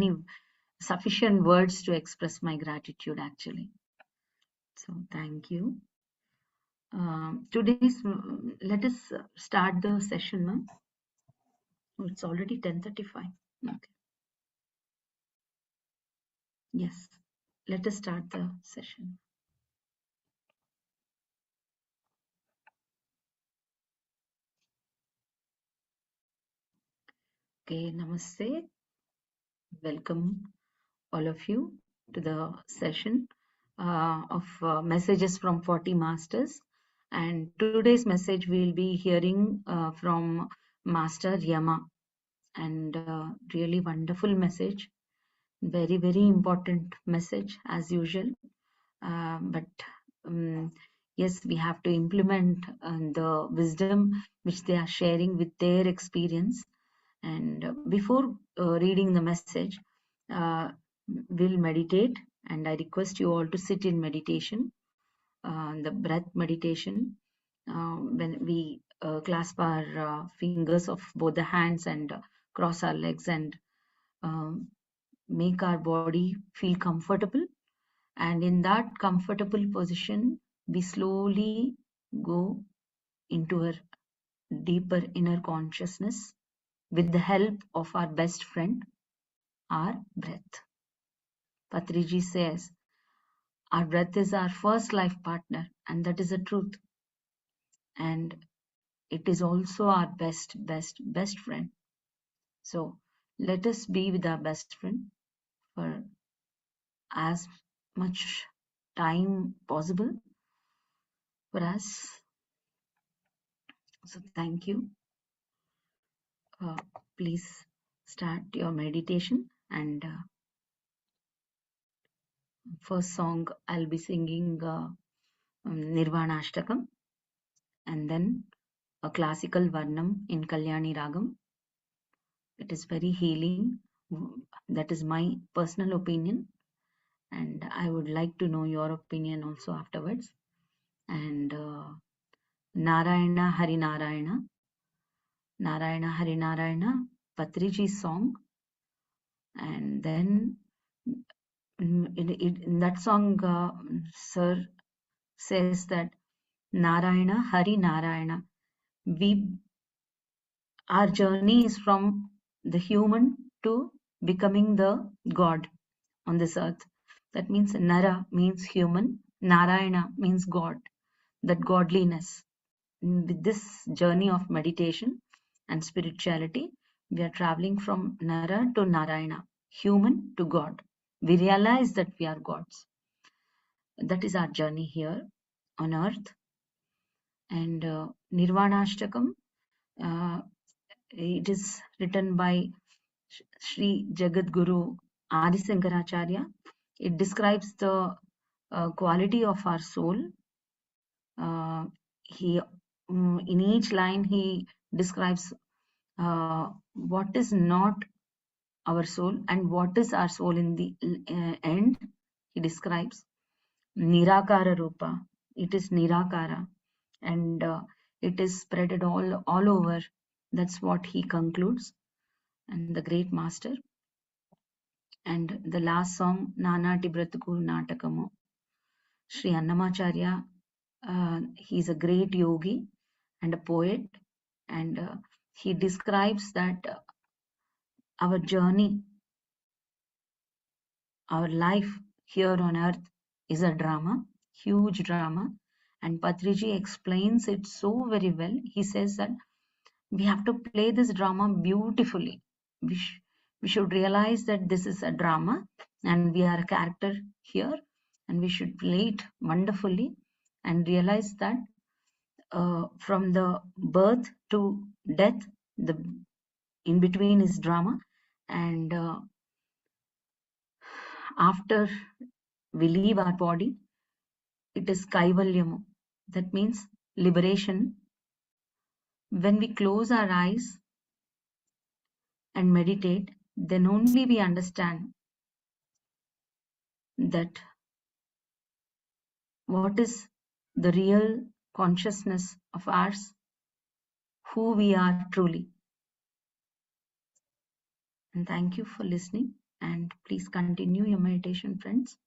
many sufficient words to express my gratitude actually. So thank you. Let us start the session, ma'am. Oh, it's already 10:35. Okay. Yes, let us start the session. Okay, namaste. Welcome all of you to the session of messages from 40 masters. And today's message we'll be hearing from Master Yama, and really wonderful message, very, very important message as usual. But yes, we have to implement the wisdom which they are sharing with their experience. And before reading the message, uh, we'll meditate, and I request you all to sit in meditation, the breath meditation, when we clasp our fingers of both the hands and cross our legs and um, make our body feel comfortable. And in that comfortable position, we slowly go into a deeper inner consciousness with the help of our best friend, our breath. Patriji says, our breath is our first life partner, and that is the truth. And it is also our best friend. So let us be with our best friend for as much time possible for us. So thank you. Please start your meditation, and first song I'll be singing Nirvana Ashtakam, and then a classical Varnam in Kalyani Ragam. It is very healing. That is my personal opinion, and I would like to know your opinion also afterwards. And Narayana Hari Narayana, Narayana Hari Narayana, Patriji's song, and then in that song, Sir says that Narayana Hari Narayana. Our journey is from the human to becoming the God on this earth. That means Nara means human, Narayana means God, that godliness. With this journey of meditation and spirituality, we are traveling from Nara to Narayana, human to God. We realize that we are gods. That is our journey here on earth. And Nirvana Ashtakam, it is written by Sri Jagadguru Adi Sankaracharya. It describes the quality of our soul. In each line he describes what is not our soul and what is our soul in the end. He describes Nirakara Rupa. It is Nirakara, and it is spreaded all over. That's what he concludes. And the great master. And the last song, Nanati Bratuku Natakamu. Sri Annamacharya, he's a great yogi and a poet, and he describes that our journey, our life here on earth is a drama, huge drama, and Patriji explains it so very well. He says that we have to play this drama beautifully. We should realize that this is a drama and we are a character here, and we should play it wonderfully and realize that from the birth to death, the in between is drama, and after we leave our body, it is kaivalyam. That means liberation. When we close our eyes and meditate, then only we understand that what is the real consciousness of ours, who we are truly. And thank you for listening. and please continue your meditation, friends.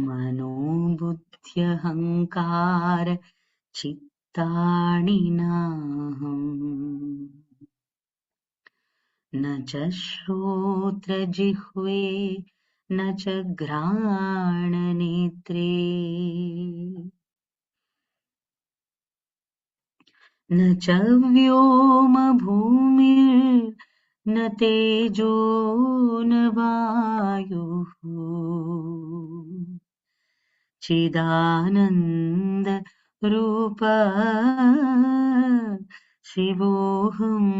मनोबुद्ध्यहङ्कार चित्तानि नाहम् न च श्रोत्रजिह्वे न च घ्राणनेत्रे न च व्योमभूमिर्न तेजो न वायुः चिदानन्द रूप शिवोऽहम्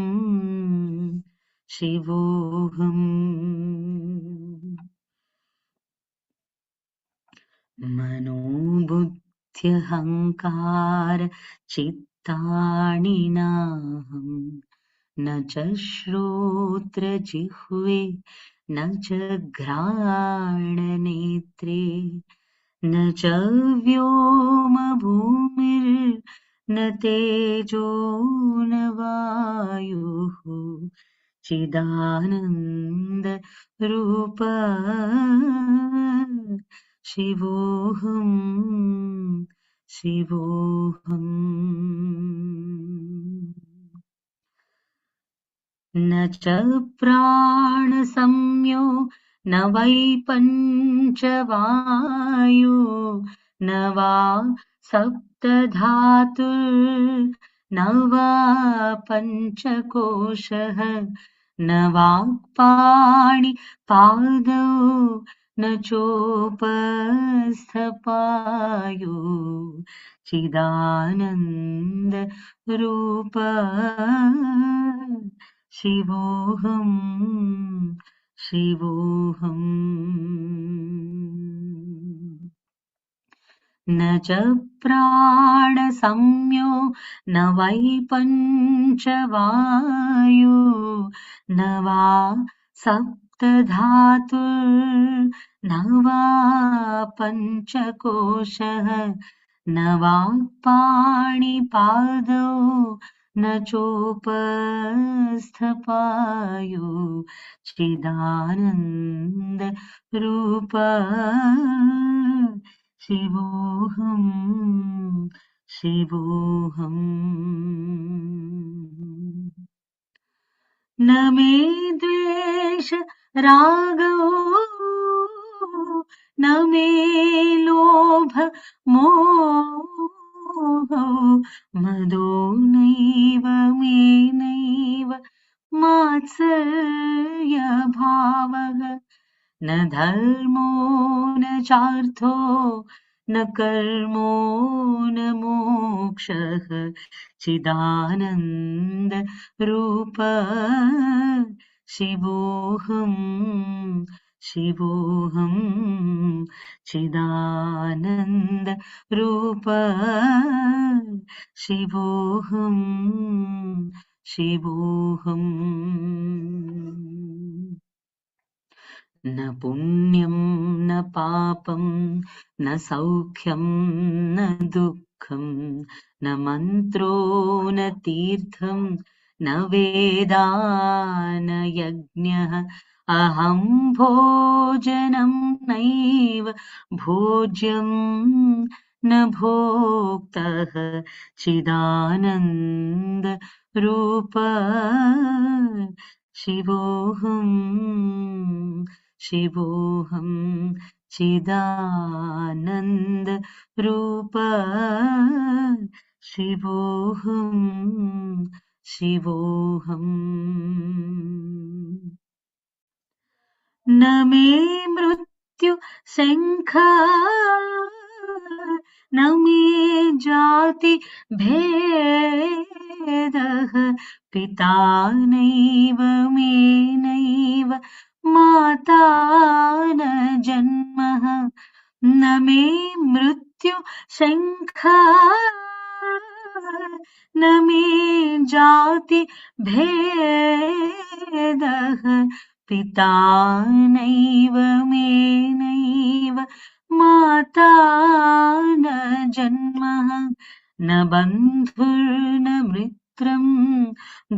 मनोबुद्ध्यहङ्कार चित्तानि नाहम् न च श्रोत्रजिह्वे न च घ्राणनेत्रे न च व्योमभूमिर्न तेजो न वायुः चिदानन्दरूप शिवोऽहम् न च प्राणसंज्ञो न वै पञ्चवायो न वा सप्तधातुर्न वा पञ्चकोशः न वाक्पाणिपादौ न चोपस्थपायो चिदानन्दरूप शिवोऽहम् न च प्राणसंज्ञो न वै पञ्चवायो न वा सप्तधातुर्न वा पञ्चकोशः न वाक्पाणिपादौ न चोपस्थपायो चिदानन्दरूप शिवोऽहम् न मे द्वेष रागौ न मे लोभ मोहौ मदो नैव मे नैव मात्सर्यभावः न धर्मो न चार्थो न कर्मो न मोक्षः चिदानन्दरूप शिवोऽहम् चिदानन्दरूप शिवोऽहम् न पुण्यं न पापं न सौख्यं न दुःखं न मन्त्रो न तीर्थं न वेदा न यज्ञः अहं भोजनं नैव भोज्यं न भोक्तः चिदानन्दरूप शिवोऽहम् चिदानन्दरूप शिवोऽहम् न मे मृत्यु न मे जाति भेदः पिता नैव मे नैव माता न जन्मः न मे मृत्यु शङ्का न मे जाति भेदः पिता नैव मे नैव माता न जन्मः न बन्धुर्न मित्रं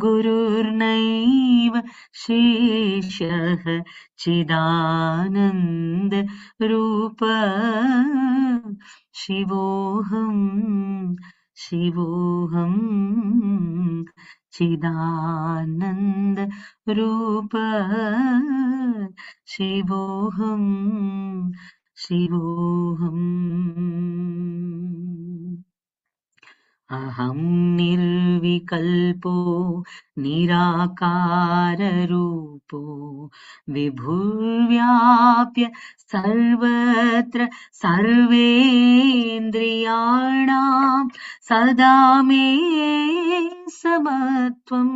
गुरुर्नैव शेषः चिदानन्द रूप शिवोऽहम् शिवोऽहम् चिदानन्द रूप शिवोऽहम् शिवोऽहम् अहं निर्विकल्पो निराकाररूपो विभुर्व्याप्य सर्वत्र सर्वेन्द्रियाणां सदा मे समत्वं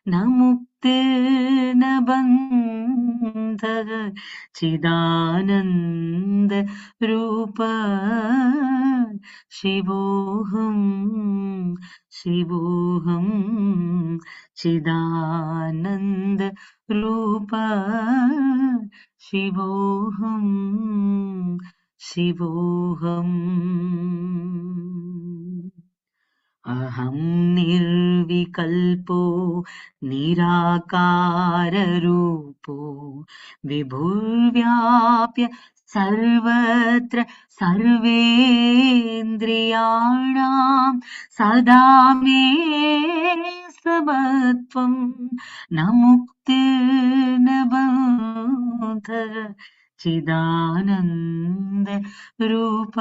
न मुक्तिर्न बन्धः चिदानन्द रूप शिवोऽहम् शिवोऽहम् चिदानन्द रूप शिवोऽहम् शिवोऽहम् अहं निर्विकल्पो निराकाररूपो विभुर्व्याप्य सर्वत्र सर्वेन्द्रियाणां सदा मे समत्वं न मुक्तिर्न बन्धः चिदानन्द रूप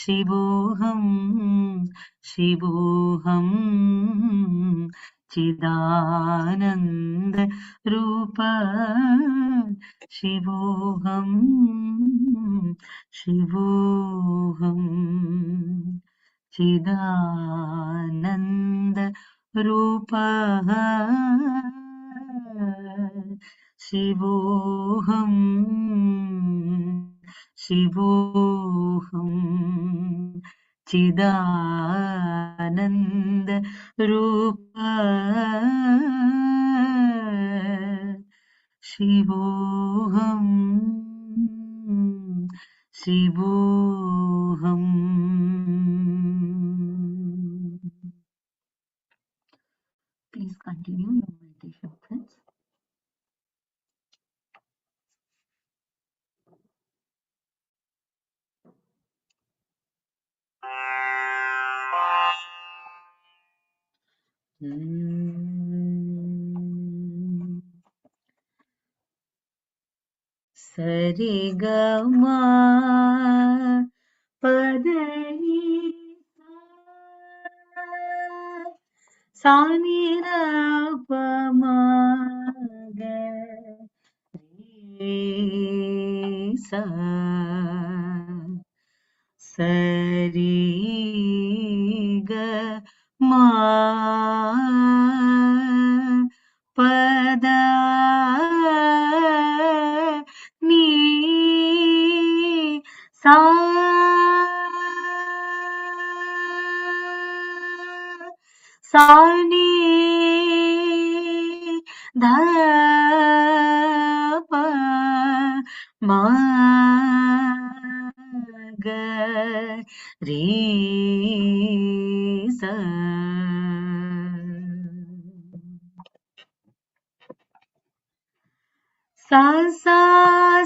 शिवोऽहम् शिवोऽहम् चिदानन्द रूप शिवोऽहम् शिवोऽहम् चिदानन्द रूप शिवोऽहम् शिवोऽहम् चिदानन्द रूप शिवोऽहम् शिवोऽहम्. Please continue your meditation, friends. सरि ग म पदनि सा नि र प म ग रे सा सरि ग म पद नि सा सा नि ध प म ग रे सा सा सा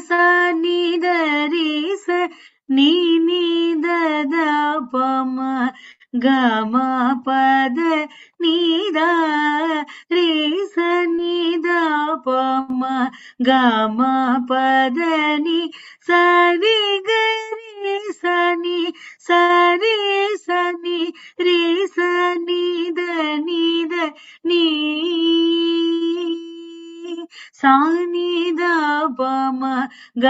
सा नि द रे स नि नि द द प म ग म पद नि द रे स नि द प म ग म पद नि स रि ग रे स नि स रे स नि रे स नि द नि सा नि द प म ग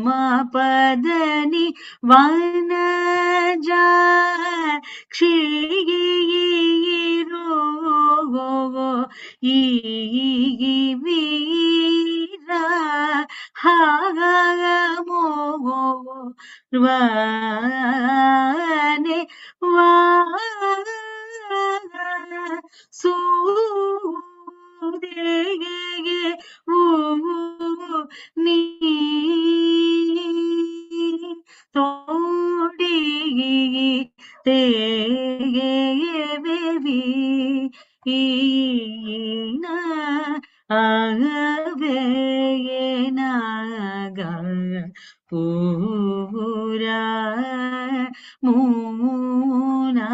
म पद नि वन जा क्षीरो ई वीरा हा मो wane wa su de ge u ni to di te ge baby ina agave naga pura muna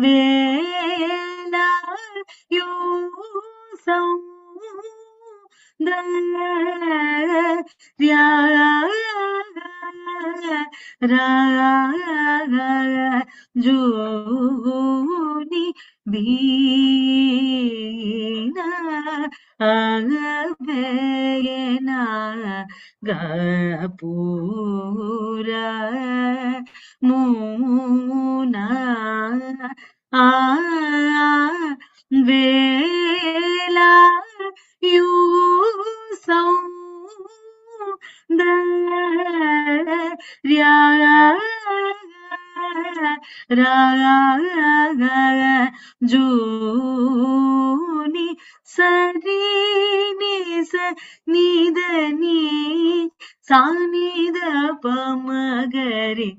vela yu song da ra juni bina agavena gapura muna vela yu song da juni sari ni sa ni da ni sa ni da pa ma ga re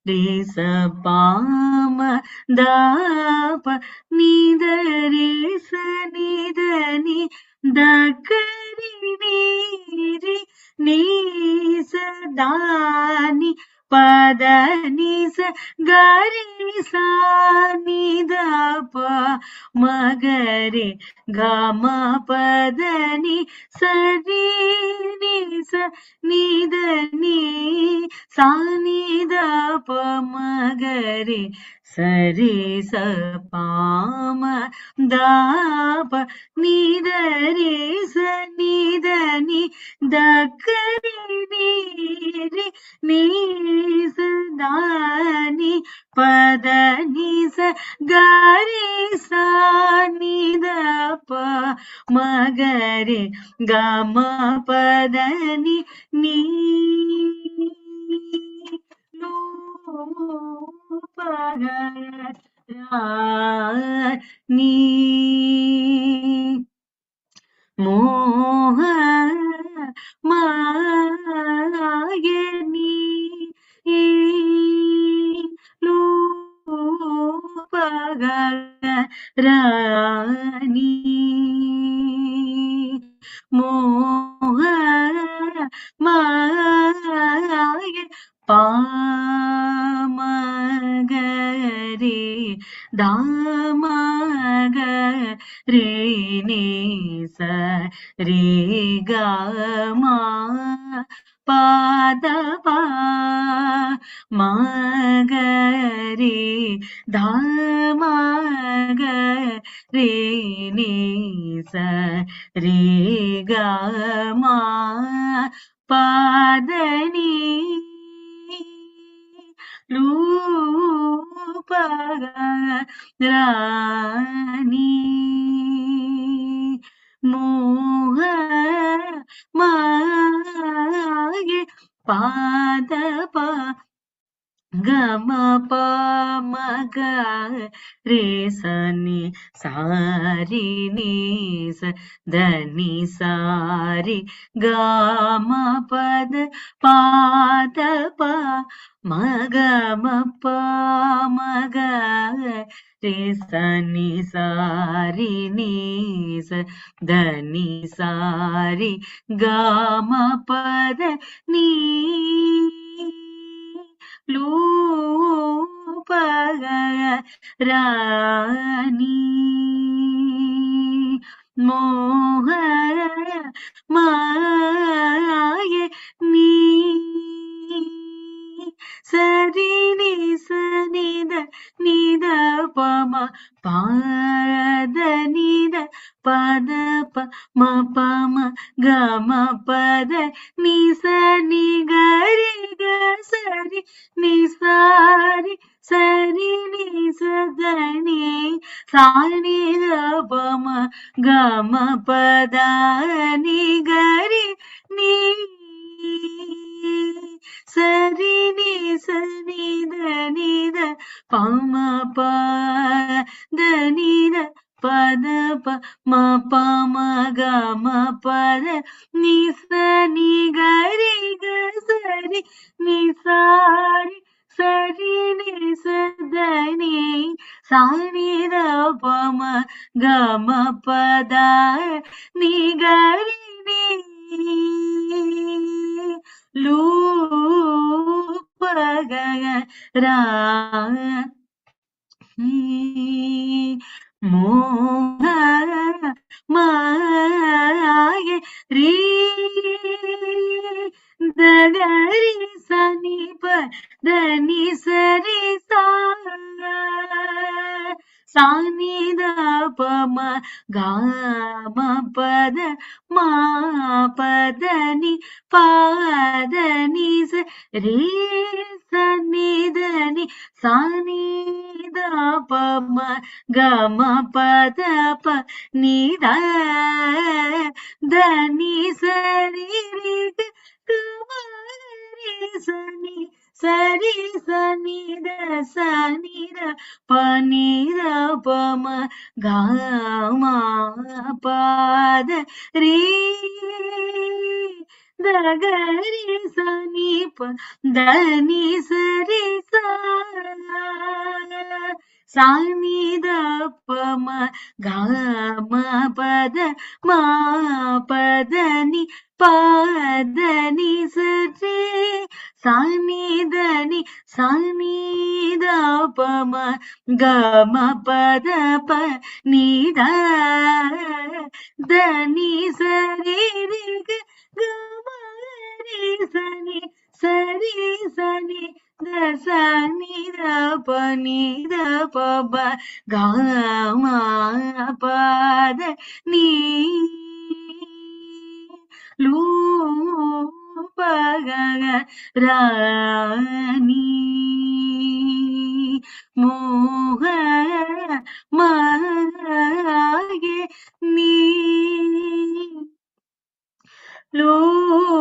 re sa pa ma da pa ni da re sa ni da ni da ka ri ni ri ni sa da ni pa da ni sa ga ri sa ni da pa ma ga re ga ma pa da ni sa ri ni sa ni da ni sa ni da pa ma ga re sa re sa pa ma da pa ni da re sa ni da ni da ka ri ni ri ni sa da ni pa da ni sa ga re sa ni da pa ma ga re ga ma pa da ni lu pa ga ra ni moha mayani lupaga rani moha maya pamagare damaga re ni sa re ga ma pa da pa ma ga re dha ma ga re ni sa re ga ma pa da ni lu pa ra ni moha mage pa da pa ga ma pa ma ga re sa ni sa ri ni sa da ni sa ri ga ma pa da pa da pa ma ga ma pa ma ga re sa ni sa ri ni sa da ni sa ri ga ma pa da ni lu pa ga ra ni moha maye ni sa ri ni sa ni da pa ma pa da ni da pa da pa ma ga ma pa da ni sa ni ga ri ga sa ri ni sa ri ni sa da ni sa ni da pa ma ga ma pa da ni ga ri ni சரி நீ சனி தனித பம ப தனித பத ப ம ப ம க ம பத நீ சனி கரி க சரி நீ சாரி சரி நீ சதனி சாணி த பம க ம பத நீ கரி நீ லூபகரா மோக மாய ரீ தகரி சனிப தனி சரி சானித பம காம பத மா பதனி பாதனி ரே சனிதனி சானித பம கம பத ப நித தனி சரி சனி சரி சனி த சனி த பனி த பம காம பாத ரீ தகரி சனி ப தனி சரி சானி த பம காம பத மா பதனி பாதனி சரி சானிதனி சானித பம கம பத ப நீத தனி சரி கமரி சனி சரி சனி த சனி த பனி த பப கம பத நீ லூபகராணி மோக மாயே நீ லூபராணி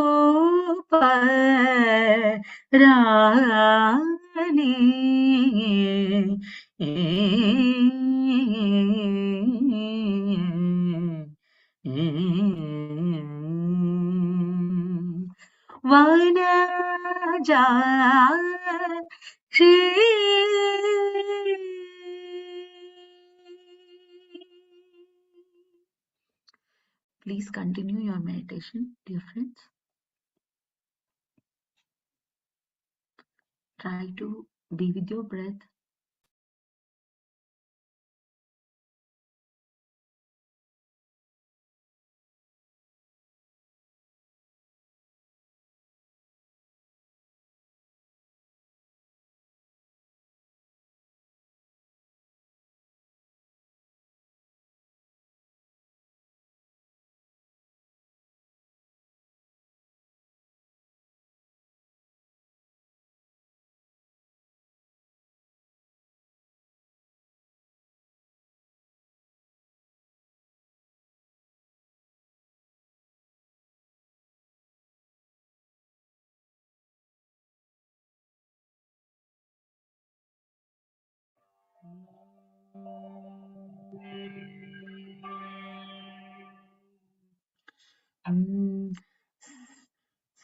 Vanaja Please continue your meditation, dear friends. Try to be with your breath.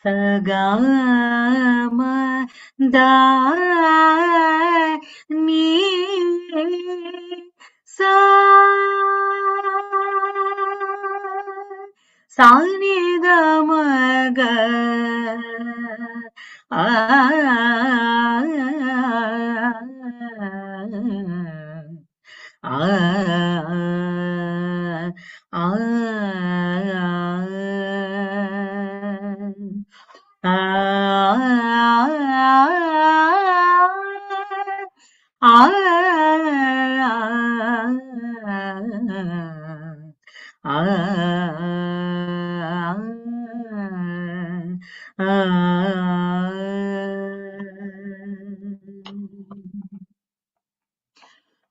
Sagama da ni sa ni da ma ga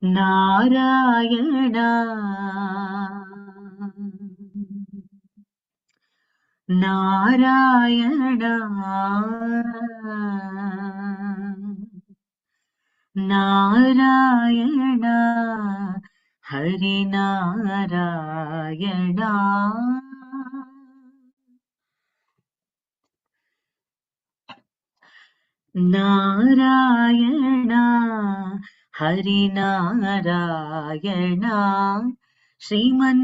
Narayana Narayana Narayana हरिनारायणा Narayana हरिनारायणा Srimannarayana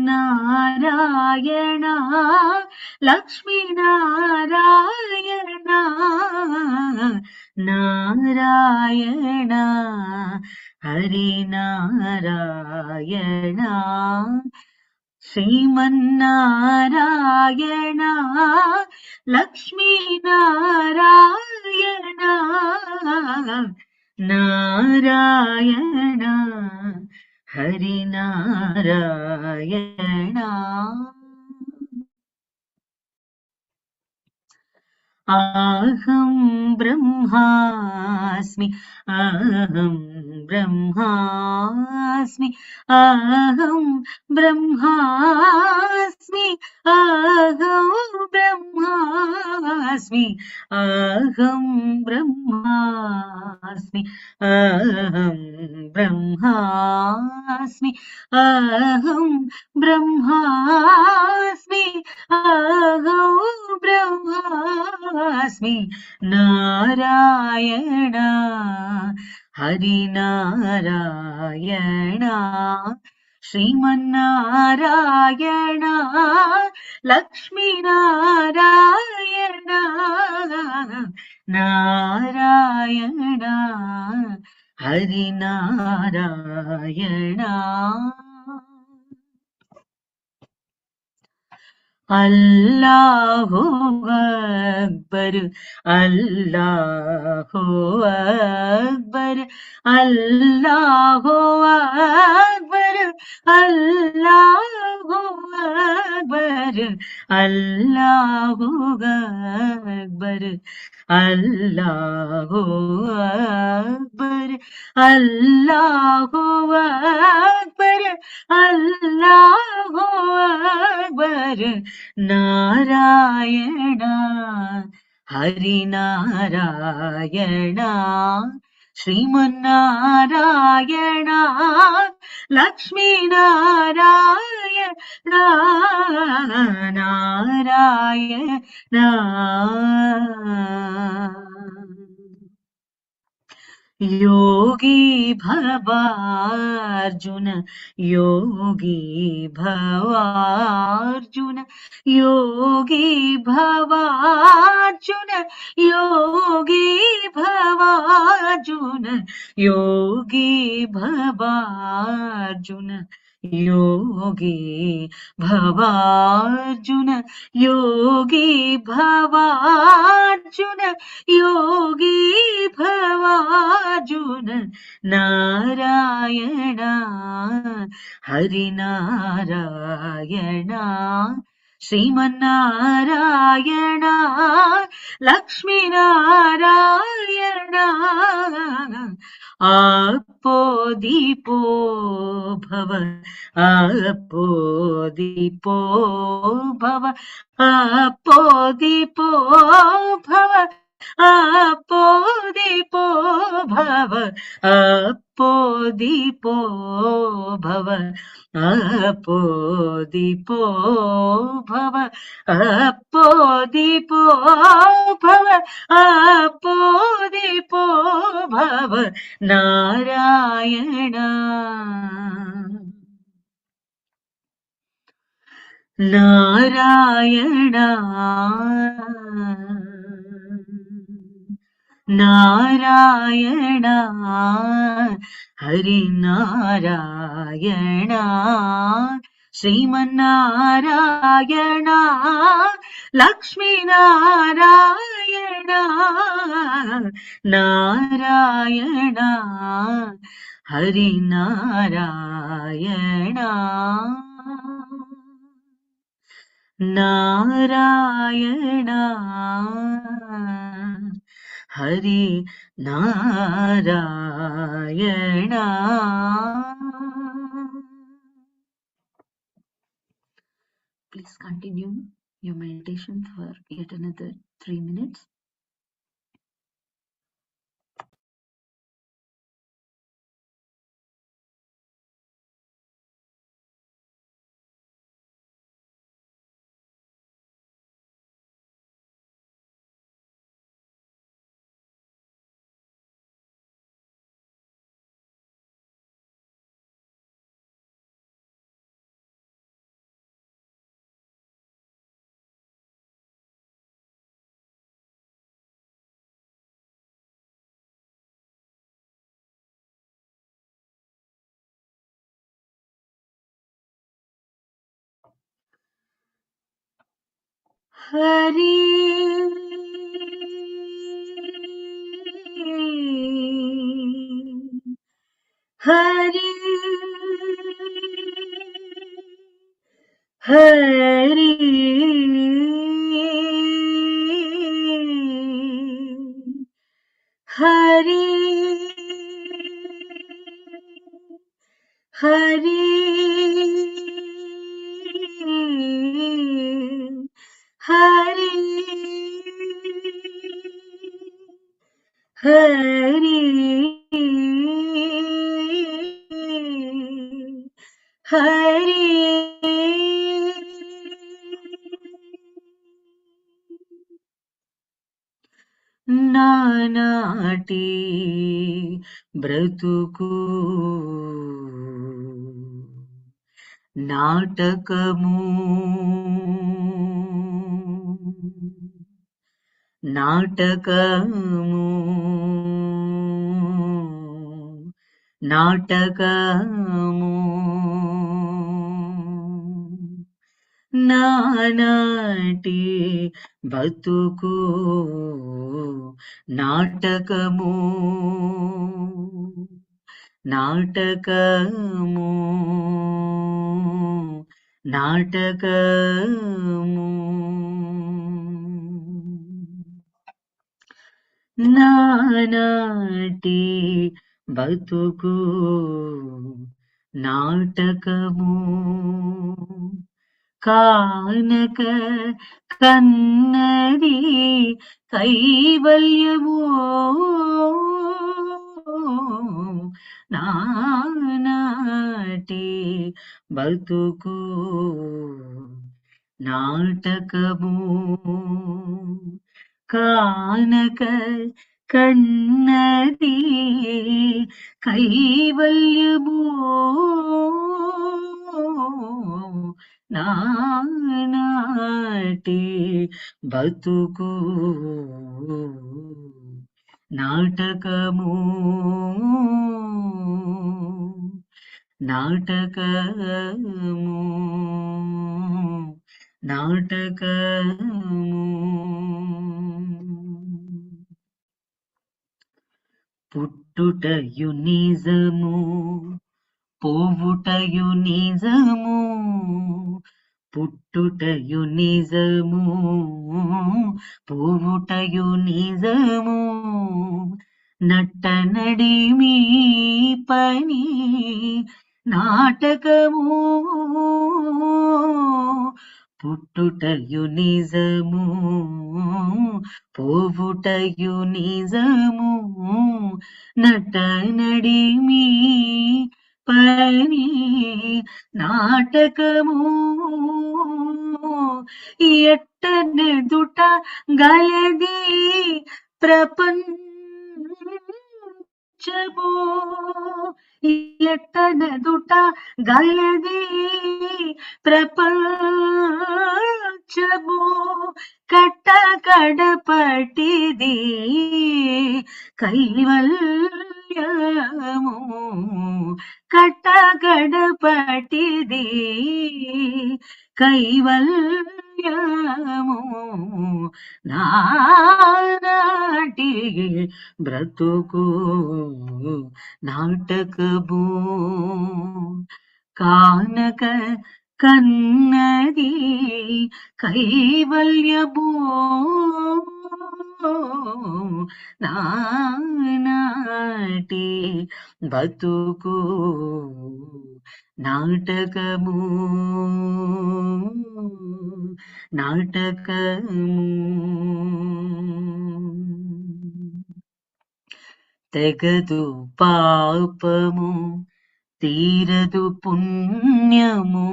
लक्ष्मीनारायणा Narayana हरिनारायणा Srimannarayana लक्ष्मीनारायणा Narayana हरिनारायणा अहं ब्रह्मास्मि अहं ब्रह्मास्मि अहं ब्रह्मास्मि अहं ब्रह्मास्मि अहं ब्रह्मास्मि अहं ब्रह्मास्मि अहं ब्रह्मास्मि अहं ब्रह्मास्मि नारायणा हरिनारायणा श्रीमन्नारायणा लक्ष्मीनारायणा नारायणा हरिनारायणा अल्लाहु अक्बर अल्लाहु अक्बर अल्लाहु अक्बर अल्लाहु अक्बर अल्लाहु अक्बर अल्लाहु अक्बर अल्लाहु अक्बर अल्लाहु अक्बर नारायणा हरिनारायणा श्रीमन्नारायणा लक्ष्मीनारायणा नारायणा योगी भवार्जुन योगी भवार्जुन योगी भवार्जुन योगी भवार्जुन योगी भवार्जुन योगी भवार्जुन योगी भवार्जुन योगी भवार्जुन नारायणा हरिनारायणा श्रीमन्नारायणा लक्ष्मीनारायणा आपो दीपो भव आपो दीपो भव आपो दीपो भव आपो दीपो भव आपो दीपो भव आपो दीपो भव आपो दीपो भव आपो दीपो भव Narayana Narayana Narayana हरिनारायणा Srimannarayana लक्ष्मीनारायणा Narayana हरिनारायणा Narayana Hari Narayana Please continue. your meditation for yet another 3 minutes. Hari Hari Hari Hari Hari Hari Hari నానాటి బ్రతుకు నాటకము నాటకము నాటకము నానాటి బతుకు నాటకము నాటకము నాటకము నానాటి బతుకు నాటకము కానక కన్నది కైవల్యము నానాటి బతుకు నాటకము కానక కన్నది కైవల్యము నానాటి బతుకు నాటకము నాటకము నాటకము పుట్టుటయు నిజము పోవుటయు నిజము పుట్టుటయు నిజము పోవుటయు నిజము నట్టనడి మీ పని నాటకము పుట్టుటయు నిజము పోవుటయు నిజము నటనడి మీ పని నాటకము ఎట్టనెదుట గలది ప్రపంచము ఎట్టనెదుట గలది ప్రపంచము కట్టకడపటిది కైవల్యము కట్టకడపటిది కైవల్యము నానాటి బ్రతుకు నాటకము కానక కన్నది కైవల్యము నానాటి బతుకు నాటకము నాటకము తెగదు పాపము తీరదు పుణ్యము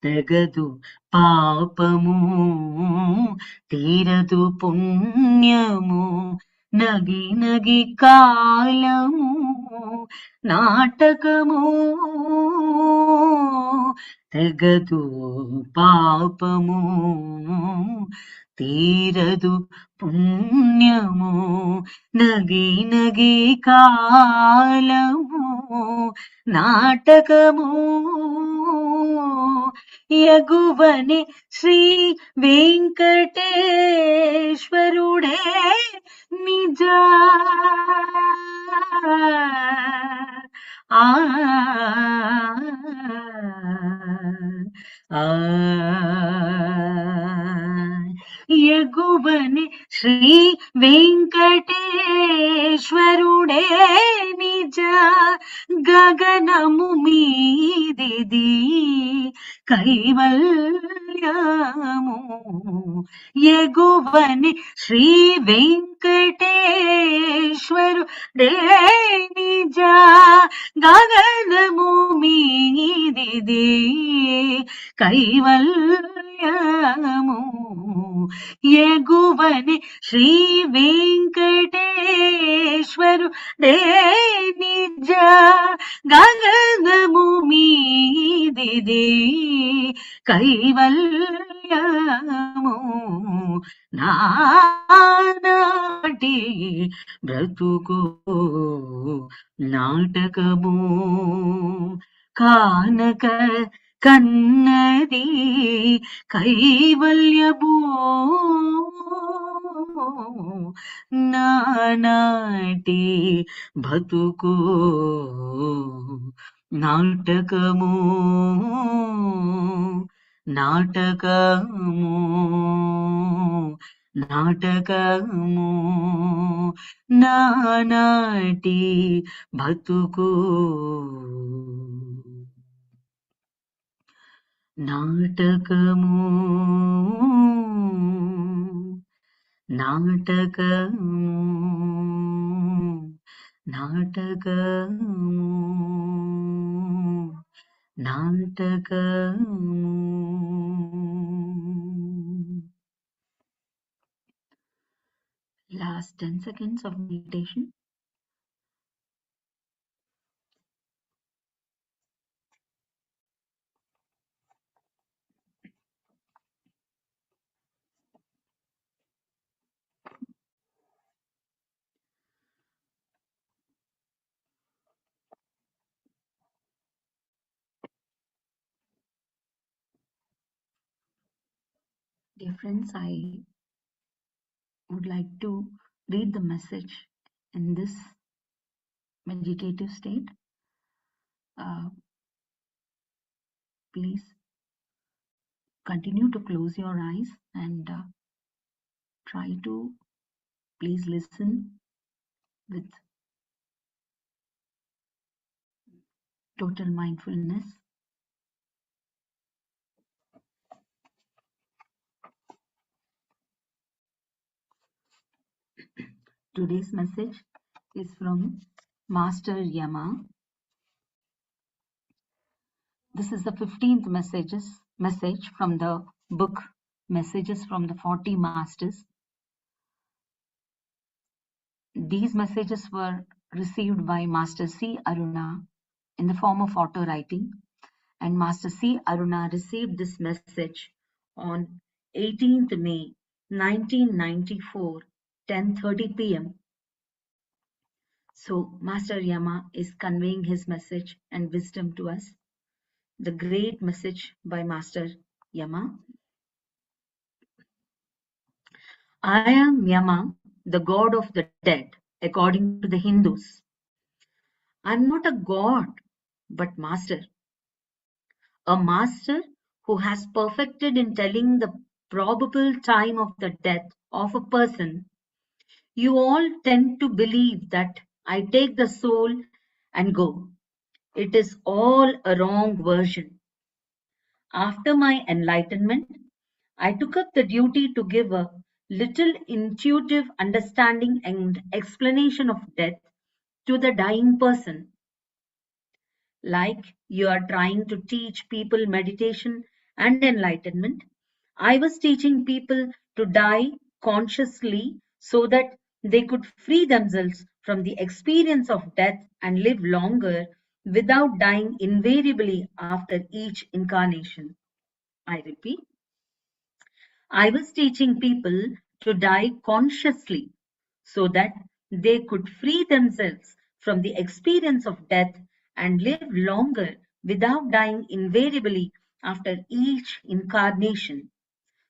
తెగదు పాపము తీరదు పుణ్యము నగి నగి కాలము నాటకము తెగదు పాపము తీరదు పుణ్యము నగి నగి కాలము నాటకము యగువని శ్రీ వెంకటేశ్వరుడే నిజ ఆ యగువని శ్రీ వెంకటేశ్వరుడే నిజ గగనము మీదిది కైవల్యము యగువని శ్రీ వెంకటేశ్వరుడే నిజ గగనము మీదిది కైవల్యము యగువని శ్రీ వెంకటేశ్వరుడే నిజ గగనము మీదిది కైవల్యము నానాటి బ్రతుకు నాటకము కానక కన్నది కైవల్యము నానాటి బతుకు నాటకము నాటకము నాటకము నానాటి బతుకు నాటకము నాటకము నాటకము నాటకము last 10 seconds of meditation. Dear friends, I would like to read the message in this meditative state. Please continue to close your eyes and try to please listen with total mindfulness. Today's message is from Master Yama. This is the 15th message from the book Messages from the 40 Masters. These messages were received by Master C.Aruna in the form of auto writing, and Master C.Aruna received this message on 18th May 1994, 10:30 p.m. So Master Yama is conveying his message and wisdom to us. The great message by Master Yama. I am Yama, the god of the dead, according to the Hindus. I am not a god, but master. A master who has perfected in telling the probable time of the death of a person. You all tend to believe that I take the soul and go. It is all a wrong version. After my enlightenment, I took up the duty to give a little intuitive understanding and explanation of death to the dying person. Like you are trying to teach people meditation and enlightenment, I was teaching people to die consciously so that they could free themselves from the experience of death and live longer without dying invariably after each incarnation. I repeat, I was teaching people to die consciously so that they could free themselves from the experience of death and live longer without dying invariably after each incarnation.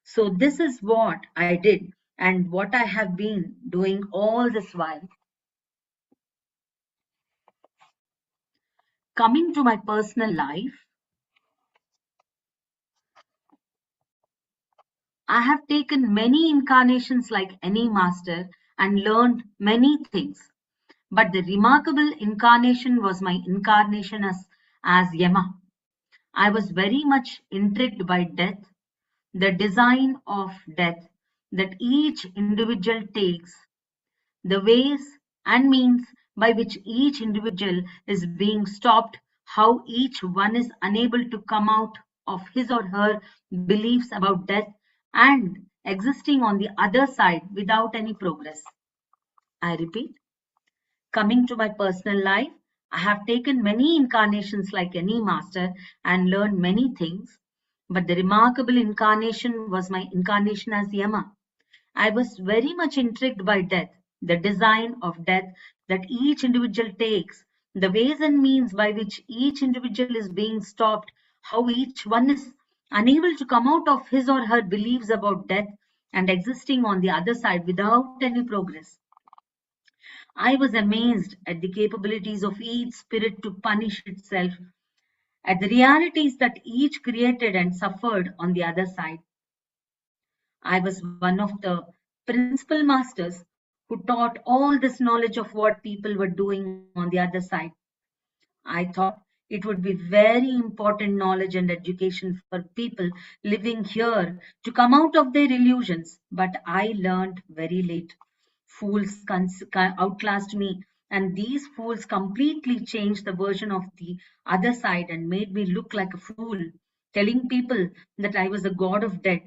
So, this is what I did and what I have been doing all this while. Coming to my personal life, I have taken many incarnations like any master and learned many things. But the remarkable incarnation was my incarnation as Yama. I was very much intrigued by death, the design of death that each individual takes, the ways and means by which each individual is being stopped, how each one is unable to come out of his or her beliefs about death and existing on the other side without any progress. I repeat, coming to my personal life, I have taken many incarnations like any master and learned many things. But the remarkable incarnation was my incarnation as Yama. I was very much intrigued by death, the design of death that each individual takes, the ways and means by which each individual is being stopped, how each one is unable to come out of his or her beliefs about death and existing on the other side without any progress. I was amazed at the capabilities of each spirit to punish itself, at the realities that each created and suffered on the other side. I was one of the principal masters who taught all this knowledge of what people were doing on the other side. I thought it would be very important knowledge and education for people living here to come out of their illusions, but I learned very late. Fools outclassed me, and these fools completely changed the version of the other side and made me look like a fool, telling people that I was a god of death.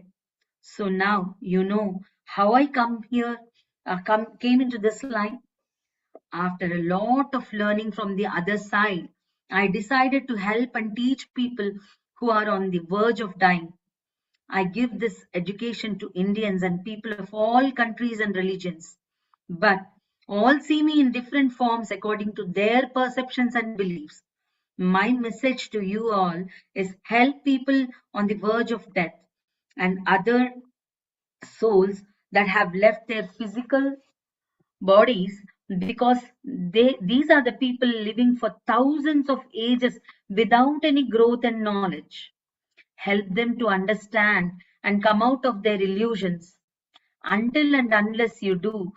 So now you know how I came into this line. After a lot of learning from the other side, I decided to help and teach people who are on the verge of dying. I give this education to Indians and people of all countries and religions, but all see me in different forms according to their perceptions and beliefs. My message to you all is help people on the verge of death and other souls that have left their physical bodies because these are the people living for thousands of ages without any growth and knowledge. Help them to understand and come out of their illusions. Until and unless you do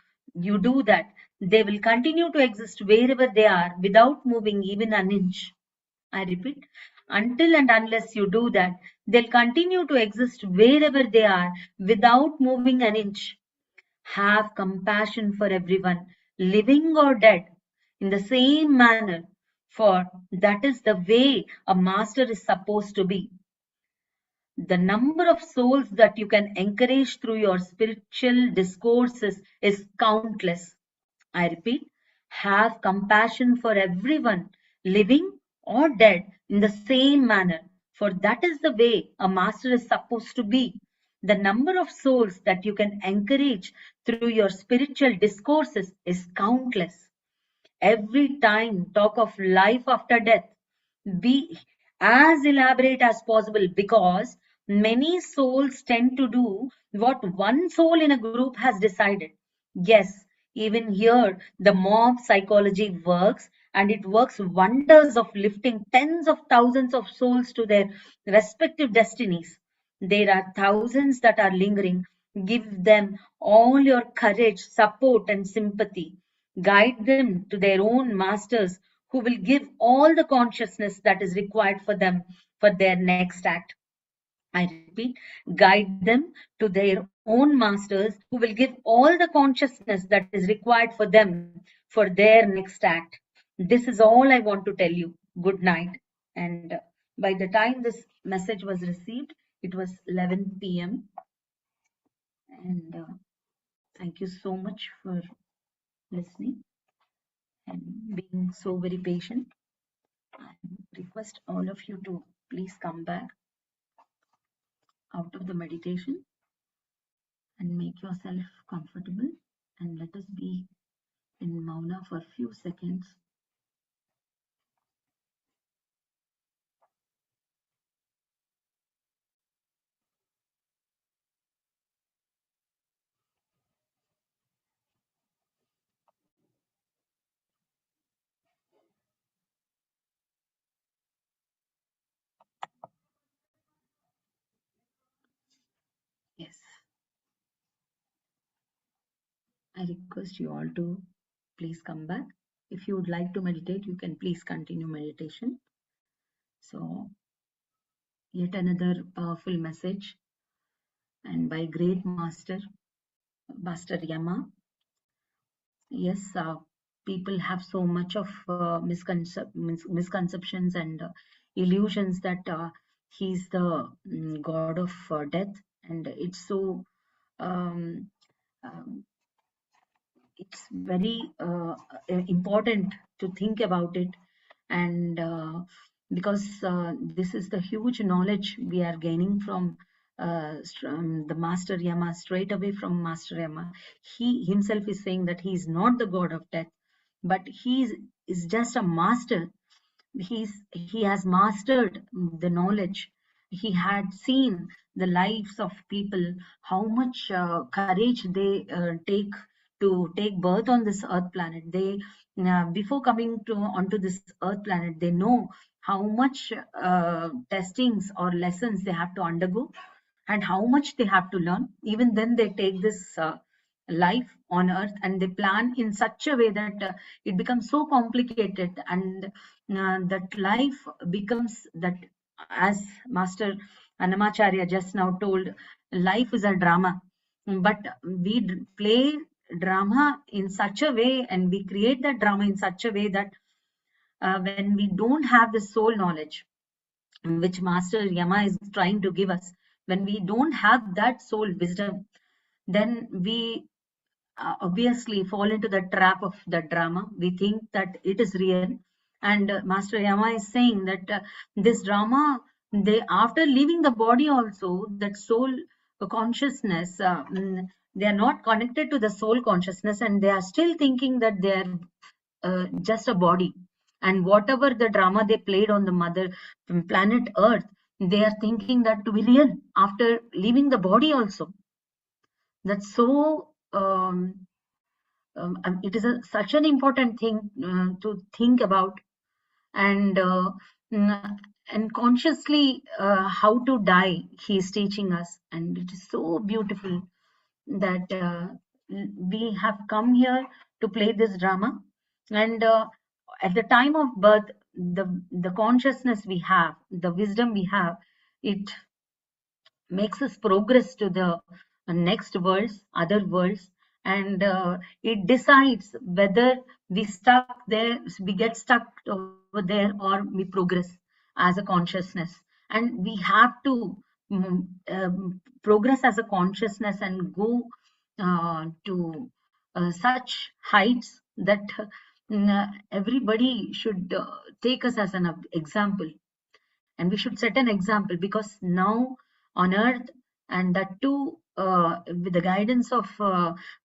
that, they will continue to exist wherever they are without moving even an inch. I repeat, until and unless you do that, they'll continue to exist wherever they are without moving an inch. Have compassion for everyone, living or dead, in the same manner, for that is the way a master is supposed to be. The number of souls that you can encourage through your spiritual discourses is countless. I repeat, have compassion for everyone, living or dead, in the same manner, for that is the way a master is supposed to be. The number of souls that you can encourage through your spiritual discourses is countless. Every time talk of life after death, be as elaborate as possible, because many souls tend to do what one soul in a group has decided. Yes, even here the mob psychology works, and it works wonders of lifting tens of thousands of souls to their respective destinies. There are thousands that are lingering. Give them all your courage, support, and sympathy. Guide them to their own masters who will give all the consciousness that is required for them for their next act. I repeat, guide them to their own masters who will give all the consciousness that is required for them for their next act. This is all I want to tell you. Good night. And by the time this message was received, it was 11 p.m. And thank you so much for listening and being so very patient. I request all of you to please come back out of the meditation and make yourself comfortable, and let us be in Mauna for a few seconds. Yes, I request you all to please come back. If you would like to meditate, you can please continue meditation. So, yet another powerful message, and by great Master Yama. Yes, people have so much of misconceptions and illusions that he's the god of death, and it's so um, um, it's very important to think about it. And because this is the huge knowledge we are gaining from the Master Yama, straight away from Master Yama. He himself is saying that he is not the god of death, but is just a master. He has mastered the knowledge. He had seen the lives of people, how much courage they take to take birth on this earth planet. They before coming to onto this earth planet, they know how much testings or lessons they have to undergo and how much they have to learn. Even then they take this life on earth, and they plan in such a way that it becomes so complicated, and that life becomes that, as Master Annamacharya just now told, life is a drama, but we play drama in such a way, and we create that drama in such a way that when we don't have the soul knowledge which Master Yama is trying to give us, when we don't have that soul wisdom, then we obviously fall into the trap of the drama. We think that it is real, and Master Yama is saying that this drama, they after leaving the body also, that soul consciousness, they are not connected to the soul consciousness, and they are still thinking that they are just a body, and whatever the drama they played on the mother planet earth, they are thinking that to be real after leaving the body also. That's so it is such an important thing to think about. And mm, and consciously how to die, he is teaching us, and it is so beautiful that we have come here to play this drama. And at the time of birth, the consciousness we have, the wisdom we have, it makes us progress to the next worlds, other worlds, and it decides whether we stuck there, we get stuck over there, or we progress as a consciousness. And we have to progress as a consciousness and go to such heights that everybody should take us as an example, and we should set an example, because now on earth, and that too with the guidance of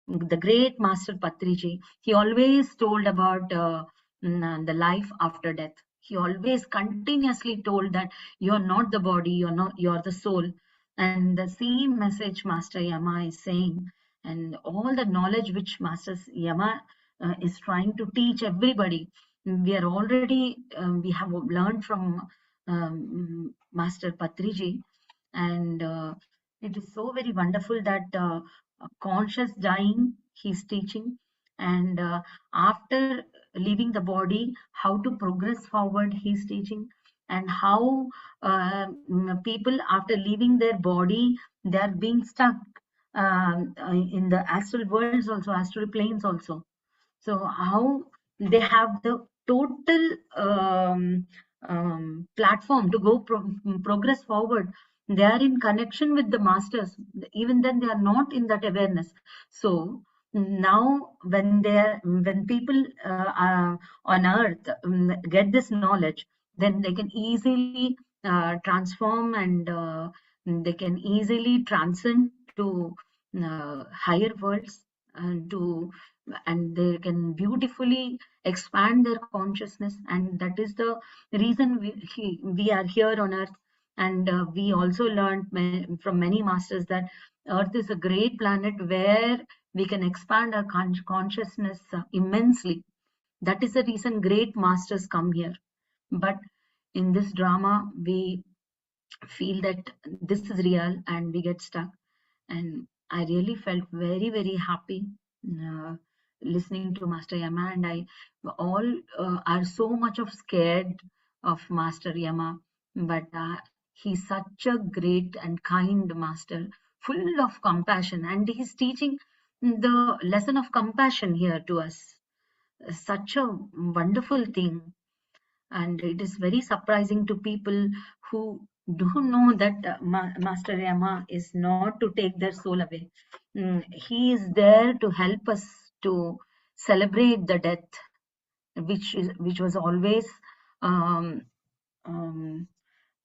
the great Master Patriji, he always told about the life after death. He always continuously told that you're not the body, you're the soul. And the same message Master Yama is saying, and all the knowledge which Master Yama is trying to teach everybody, we are already we have learned from Master Patriji. And it is so very wonderful that conscious dying he's teaching. And after leaving the body, how to progress forward he's teaching, and how people after leaving their body, they are being stuck in the astral worlds also, astral planes also. So how they have the total platform to go progress forward. They are in connection with the masters. Even then, they are not in that awareness. So now, when people on earth get this knowledge, then they can easily transform, and they can easily transcend to higher worlds, and they can beautifully expand their consciousness. And that is the reason we are here on earth. And we also learned from many masters that earth is a great planet where we can expand our consciousness immensely. That is the reason great masters come here. But in this drama, we feel that this is real and we get stuck. And I really felt very, very happy uh, listening to Master Yama. And I all are so much of scared of Master Yama, but he's such a great and kind master, full of compassion, and he's teaching the lesson of compassion here to us. Such a wonderful thing. And it is very surprising to people who do know that Master Yama is not to take their soul away. He is there to help us to celebrate the death, which was always um, um,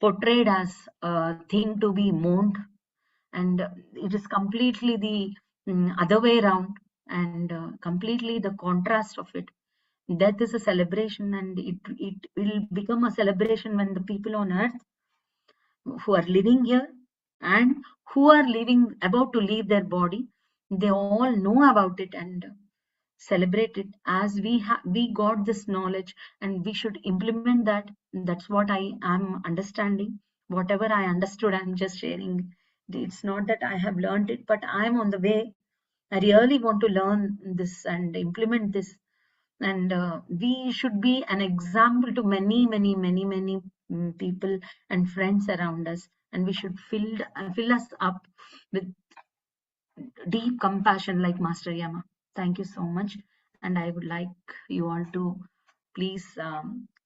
portrayed as a thing to be mourned, and it is completely the other way around, and completely the contrast of it. Death is a celebration, and it will become a celebration when the people on earth who are living here and who are living about to leave their body, they all know about it and celebrate it, as we got this knowledge and we should implement that. That's what I am understanding. Whatever I understood, I'm just sharing. It's not that I have learned it, but I'm on the way. I really want to learn this and implement this. And we should be an example to many, many, many, many people and friends around us. And we should fill us up with deep compassion like Master Yama. Thank you so much. And I would like you all to please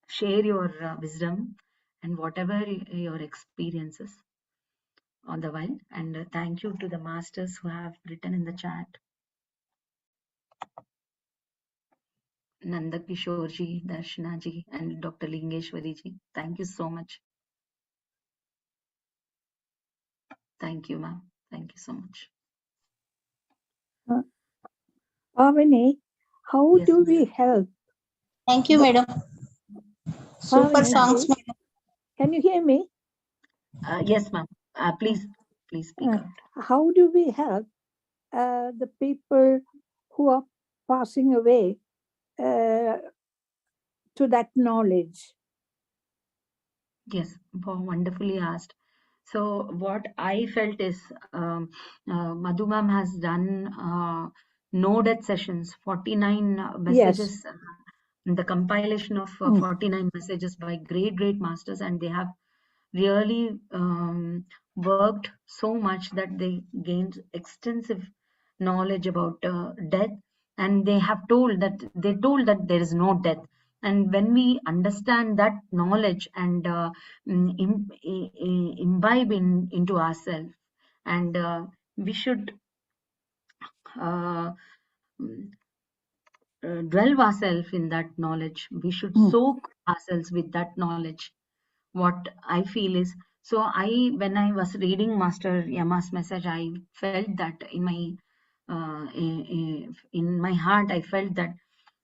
share your wisdom and whatever your experiences on the while. And thank you to the masters who have written in the chat. Nanda Kishore Darshana ji, and Dr. Lingeshwari ji. Thank you so much. Thank you, ma'am. Thank you so much. Pavani, how Yes, do ma'am. we help? Thank you, madam. Super Pavani, songs, madam. can you hear me? Yes, ma'am. Please speak out. How do we help the people who are passing away to that knowledge? Yes, wonderfully asked. So what I felt is Madhu ma'am has done no death sessions, 49 messages, the compilation of 49 messages by great masters, and they have really worked so much that they gained extensive knowledge about death. And they told that there is no death. And when we understand that knowledge and imbibe into ourselves, and we should uh, dwell ourselves in that knowledge. We should soak ourselves with that knowledge. What I feel is, so when I was reading Master Yama's message, I felt that in my heart, I felt that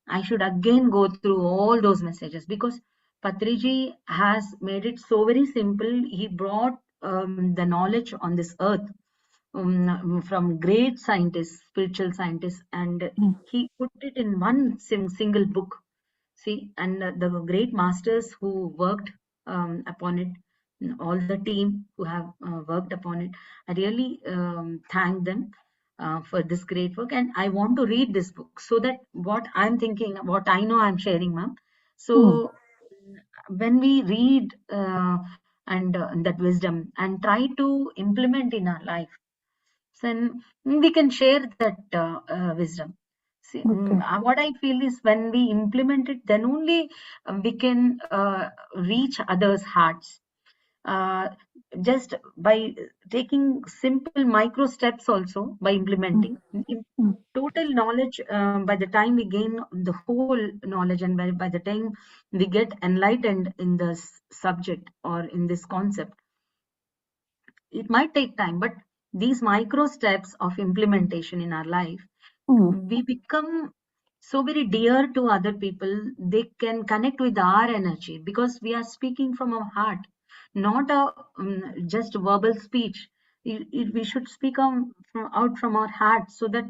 I should again go through all those messages, because Patriji has made it so very simple. He brought the knowledge on this earth from great scientists, spiritual scientists, and he put it in one single book. See, and the great masters who worked upon it, all the team who have worked upon it, I really thank them. for this great work, and I want to read this book so that what I'm thinking, what I know, I'm sharing, ma'am. mm, So when we read and that wisdom and try to implement in our life, then we can share that wisdom. See, okay. what I feel is when we implement it, then only we can reach others' hearts. Uh, just by taking simple micro steps, also by Mm, implementing mm, total knowledge. By the time we gain the whole knowledge, and by the time we get enlightened in this subject or in this concept, it might take time, but these micro steps of implementation in our life, mm, we become so very dear to other people. They can connect with our energy because we are speaking from our heart, not a just verbal speech. We should speak out from our heart so that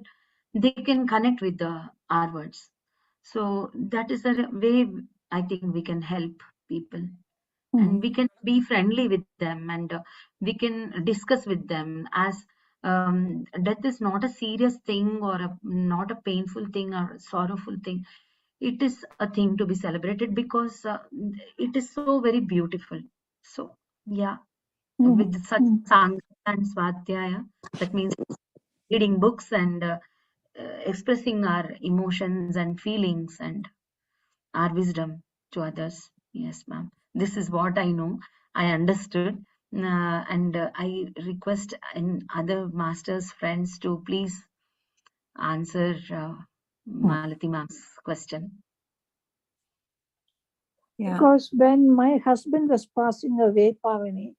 they can connect with our words. So that is a way I think we can help people, and mm, we can be friendly with them, and we can discuss with them as death is not a serious thing, or not a painful thing or a sorrowful thing. It is a thing to be celebrated because it is so very beautiful. So yeah, mm, with such mm. sang and swadhyaya, that means reading books and expressing our emotions and feelings and our wisdom to others. Yes, ma'am. This is what I know. I understood. And I request in other masters, friends, to please answer Mm. Malati ma'am's question. Yeah. Because when my husband was passing away, Pavani,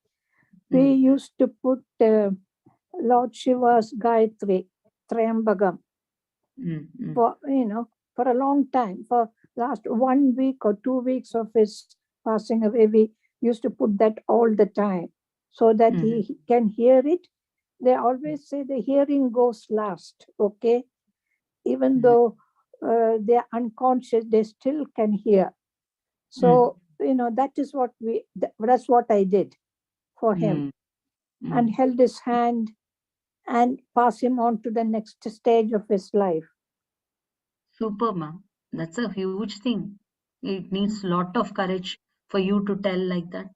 we Mm, used to put Lord Shiva's Gayatri, Triambagam, mm, mm, for for a long time. For last 1 week or 2 weeks of his passing away, we used to put that all the time so that mm, he can hear it. They always say the hearing goes last, okay? Even mm, though they're unconscious, they still can hear. mm, So, that is what that's what I did for him, mm, and mm. held his hand and pass him on to the next stage of his life. Super, ma'am. That's a huge thing. It needs lot of courage for you to tell like that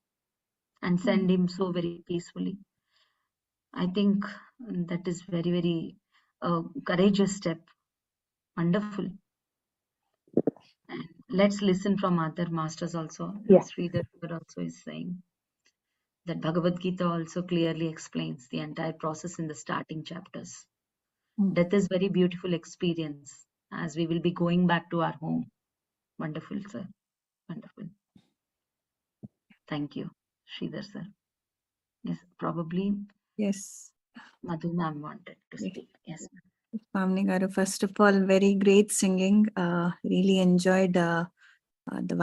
and send Mm. him so very peacefully. I think that is very, very courageous step. Wonderful. And let's listen from other masters also. Yeah. Sridhar also is saying that Bhagavad Gita also clearly explains the entire process in the starting chapters. Mm. Death is very beautiful experience as we will be going back to our home. Wonderful, sir. Wonderful. Thank you, Sridhar sir. Yes, probably Yes. Madhu ma'am wanted to Yes. speak. Yes, ma'am. Pavani garu, first of all, very great singing. Really enjoyed the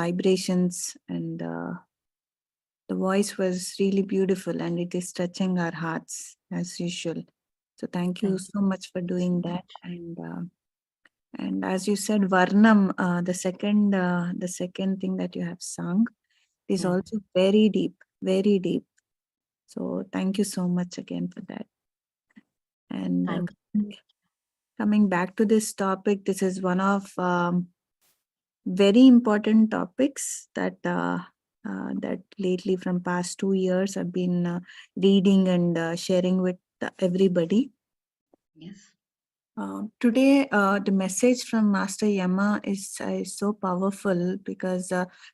vibrations, and the voice was really beautiful, and it is touching our hearts as usual. So thank you Thank so much for you so doing that. much. And as you said, Varnam, the second thing that you have sung is Mm. also very deep, very deep. So thank you so much again for that. And Thank coming back to this topic, this is one of very important topics that lately from past 2 years I've been reading and sharing with everybody. Yes. Today, the message from Master Yama is so powerful because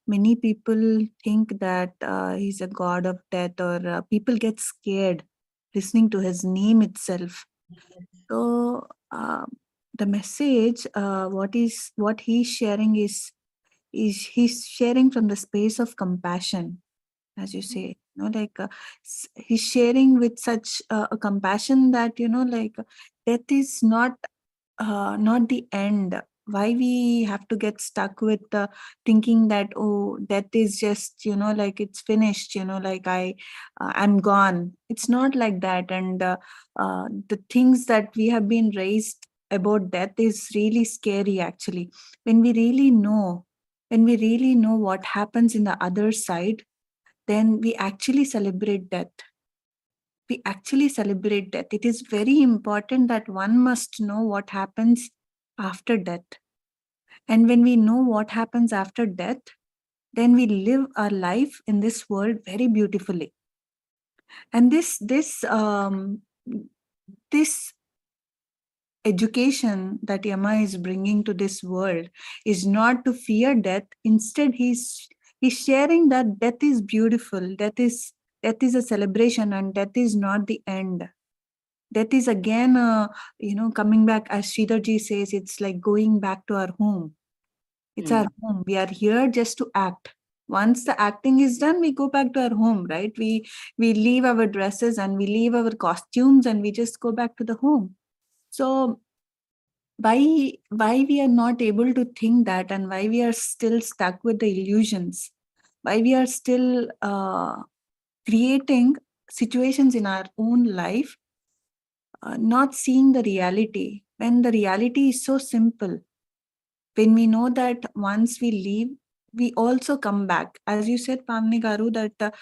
many people think that he's a god of death, or people get scared listening to his name itself. So, the message, what he's sharing is he's sharing from the space of compassion, as you say. Like he's sharing with such a compassion that like death is not the end. Why we have to get stuck with thinking that, oh, death is just like it's finished, like I'm gone. It's not like that. And the things that we have been raised about death is really scary, actually. when we really know when we really know what happens in the other side, then we actually celebrate death. we actually celebrate death. It is very important that one must know what happens after death. And when we know what happens after death, then we live our life in this world very beautifully. And this education that Yama is bringing to this world is not to fear death. Instead, he's sharing that death is beautiful. Death is a celebration, and death is not the end. Death is again, coming back, as Sridharji says, it's like going back to our home. It's our home. We are here just to act. Once the acting is done, we go back to our home, right? We leave our dresses and we leave our costumes and we just go back to the home. So why we are not able to think that, and why we are still stuck with the illusions, why we are still creating situations in our own life, not seeing the reality, when the reality is so simple. When we know that once we leave, we also come back. As you said, Pavani Garu, that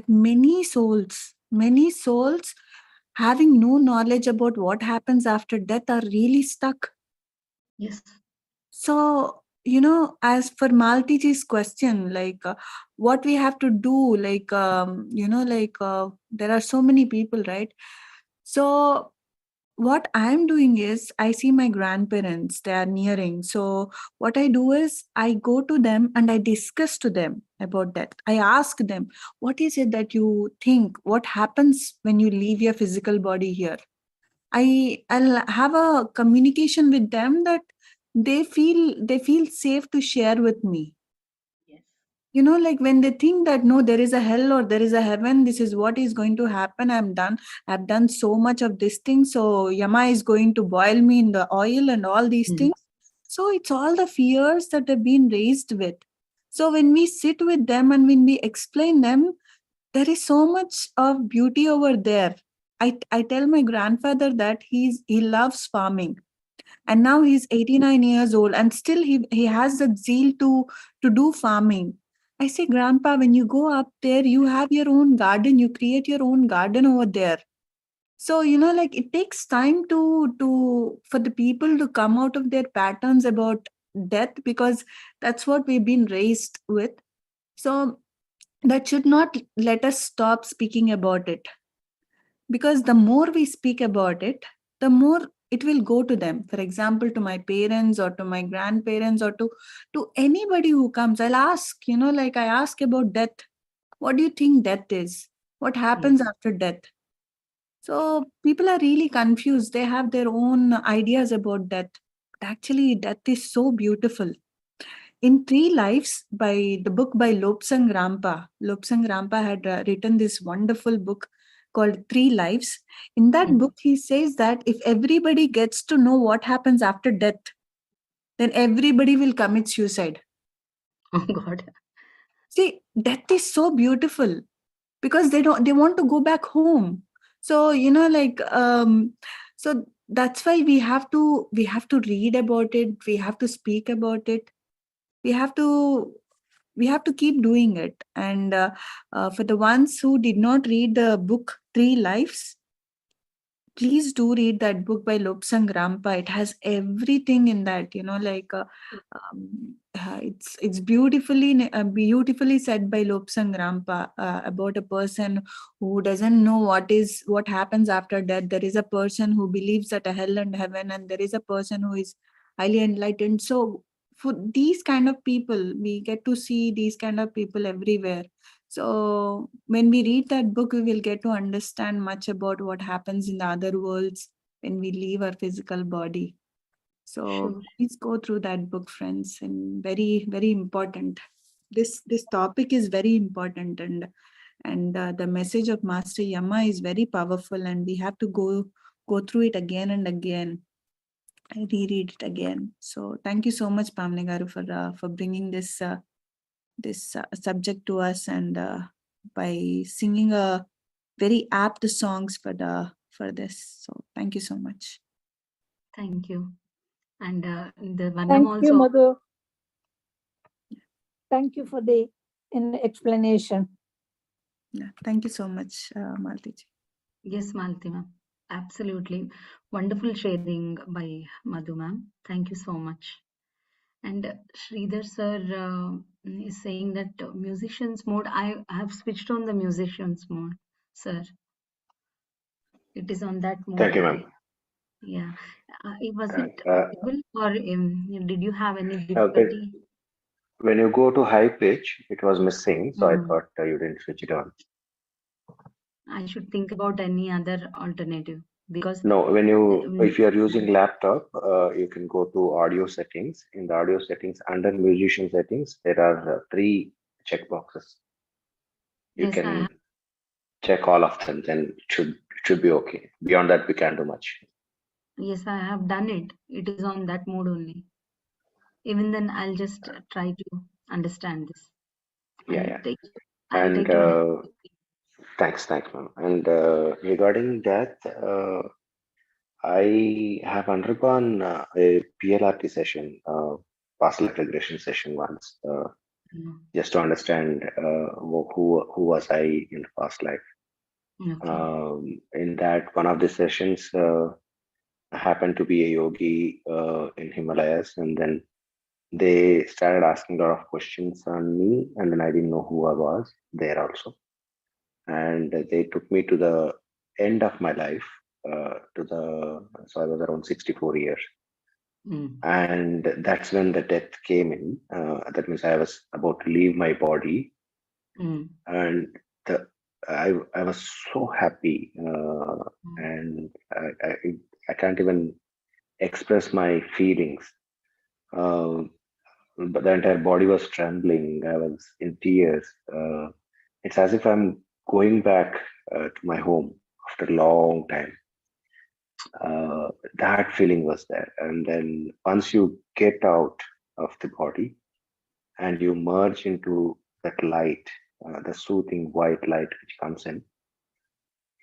many souls having no knowledge about what happens after death are really stuck. Yes. So, as for Maltiji's question, like what we have to do, like, there are so many people, right? So, what I'm doing is I see my grandparents, they are nearing. So, what I do is I go to them and I discuss to them about that. I ask them, what is it that you think? What happens when you leave your physical body here? I'll have a communication with them that they feel safe to share with me. Yes. Like when they think that no, there is a hell or there is a heaven, this is what is going to happen. I've done so much of this thing, so Yama is going to boil me in the oil and all these things. So it's all the fears that have been raised with. So when we sit with them and when we explain them, there is so much of beauty over there. I tell my grandfather that he loves farming, and now he's 89 years old and still he has the zeal to do farming. I say, Grandpa, when you go up there, you have your own garden, you create your own garden over there. So like it takes time to for the people to come out of their patterns about death, because that's what we've been raised with. So that should not let us stop speaking about it, because the more we speak about it, the more it will go to them. For example, to my parents or to my grandparents or to anybody who comes, I'll ask, like I ask about death. What do you think death is? What happens Yes. after death? So people are really confused. They have their own ideas about death. But actually, death is so beautiful. In Three Lives, by the book by Lobsang Rampa. Lobsang Rampa had written this wonderful book called Three Lives. In that book, he says that if everybody gets to know what happens after death, then everybody will commit suicide. Oh God. See, death is so beautiful because they want to go back home. So so that's why we have to read about it. We have to speak about it. We have to we have to keep doing it. And for the ones who did not read the book Three Lives, please do read that book by Lobsang Rampa. It has everything in that, it's beautifully said by Lobsang Rampa about a person who doesn't know what happens after death. There is a person who believes that a hell and heaven, and there is a person who is highly enlightened. So for these kind of people, we get to see these kind of people everywhere. So when we read that book, we will get to understand much about what happens in the other worlds when we leave our physical body. So Sure. please go through that book, friends, and very, very important. This topic is very important, and the message of Master Yama is very powerful, and we have to go through it again and again. I reread it again. So thank you so much, Pamne Garu, for bringing this subject to us, and by singing a very apt songs for this. So thank you so much. Thank you. And the Vannam Thank you, also. Madhu. Thank you for the explanation. Yeah. Thank you so much, Malti ji. Yes, Malti ma'am. Absolutely. Wonderful sharing by Madhu ma'am. Thank you so much. And Sridhar sir is saying that musicians mode, I have switched on the musicians mode, sir. It is on that mode Thank you, ma'am. only. Yeah. Was And, it audible or did you have any now difficulty? when you go to high pitch, it was missing, so I Hmm. thought you didn't switch it on. I should think about any other alternative because No, if you are yeah. using laptop, you can go to audio settings. In the audio settings, under musician settings, there are 3 checkboxes. You Yes, can check all of them, then it should be okay. Beyond that, we can't do much. yes, I have done it. It is on that mode only. Even then, I'll just try to understand this. I'll Yeah. take I'll And take your help. thanks, ma'am. And regarding that, I have undergone a PLRT session, past life regression session once, just to understand who was I in the past life. Okay. In that one of the sessions, I happened to be a yogi in Himalayas, and then they started asking a lot of questions on me, and then I didn't know who I was there also, and they took me to the end of my life, so I was around 64 years. Mm. And that's when the death came in. That means I was about to leave my body, and the I was so happy, and I can't even express my feelings. But the entire body was trembling. I was in tears. It's as if I'm going back to my home after a long time. That feeling was there. And then once you get out of the body and you merge into that light, the soothing white light which comes in,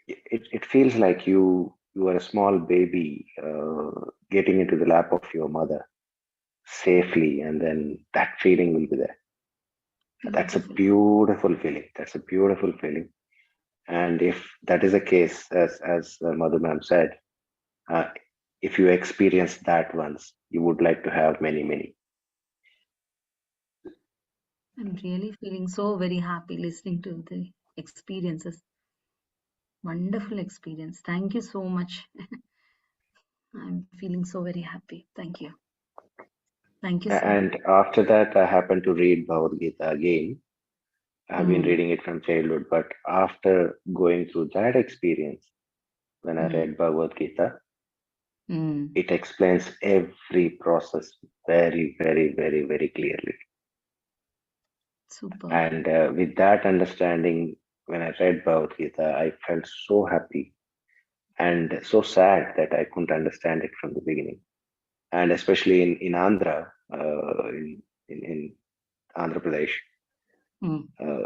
it feels like you are a small baby getting into the lap of your mother safely, and then that feeling will be there. That's a Beautiful. beautiful feeling. That's a beautiful feeling. And if that is the case, as Madhu ma'am said, uh, if you experience that once, you would like to have many, many. I'm really feeling so very happy listening to the experiences. Wonderful experience. Thank you so much. I'm feeling so very happy. Thank you. Thank you, sir. And after that, I happened to read Bhagavad Gita again. I've been reading it from childhood, but after going through that experience, when I read Bhagavad Gita, it explains every process very, very, very, very clearly. Super. And with that understanding, when I read Bhagavad Gita, I felt so happy and so sad that I couldn't understand it from the beginning. And especially in Andhra, in Andhra Pradesh,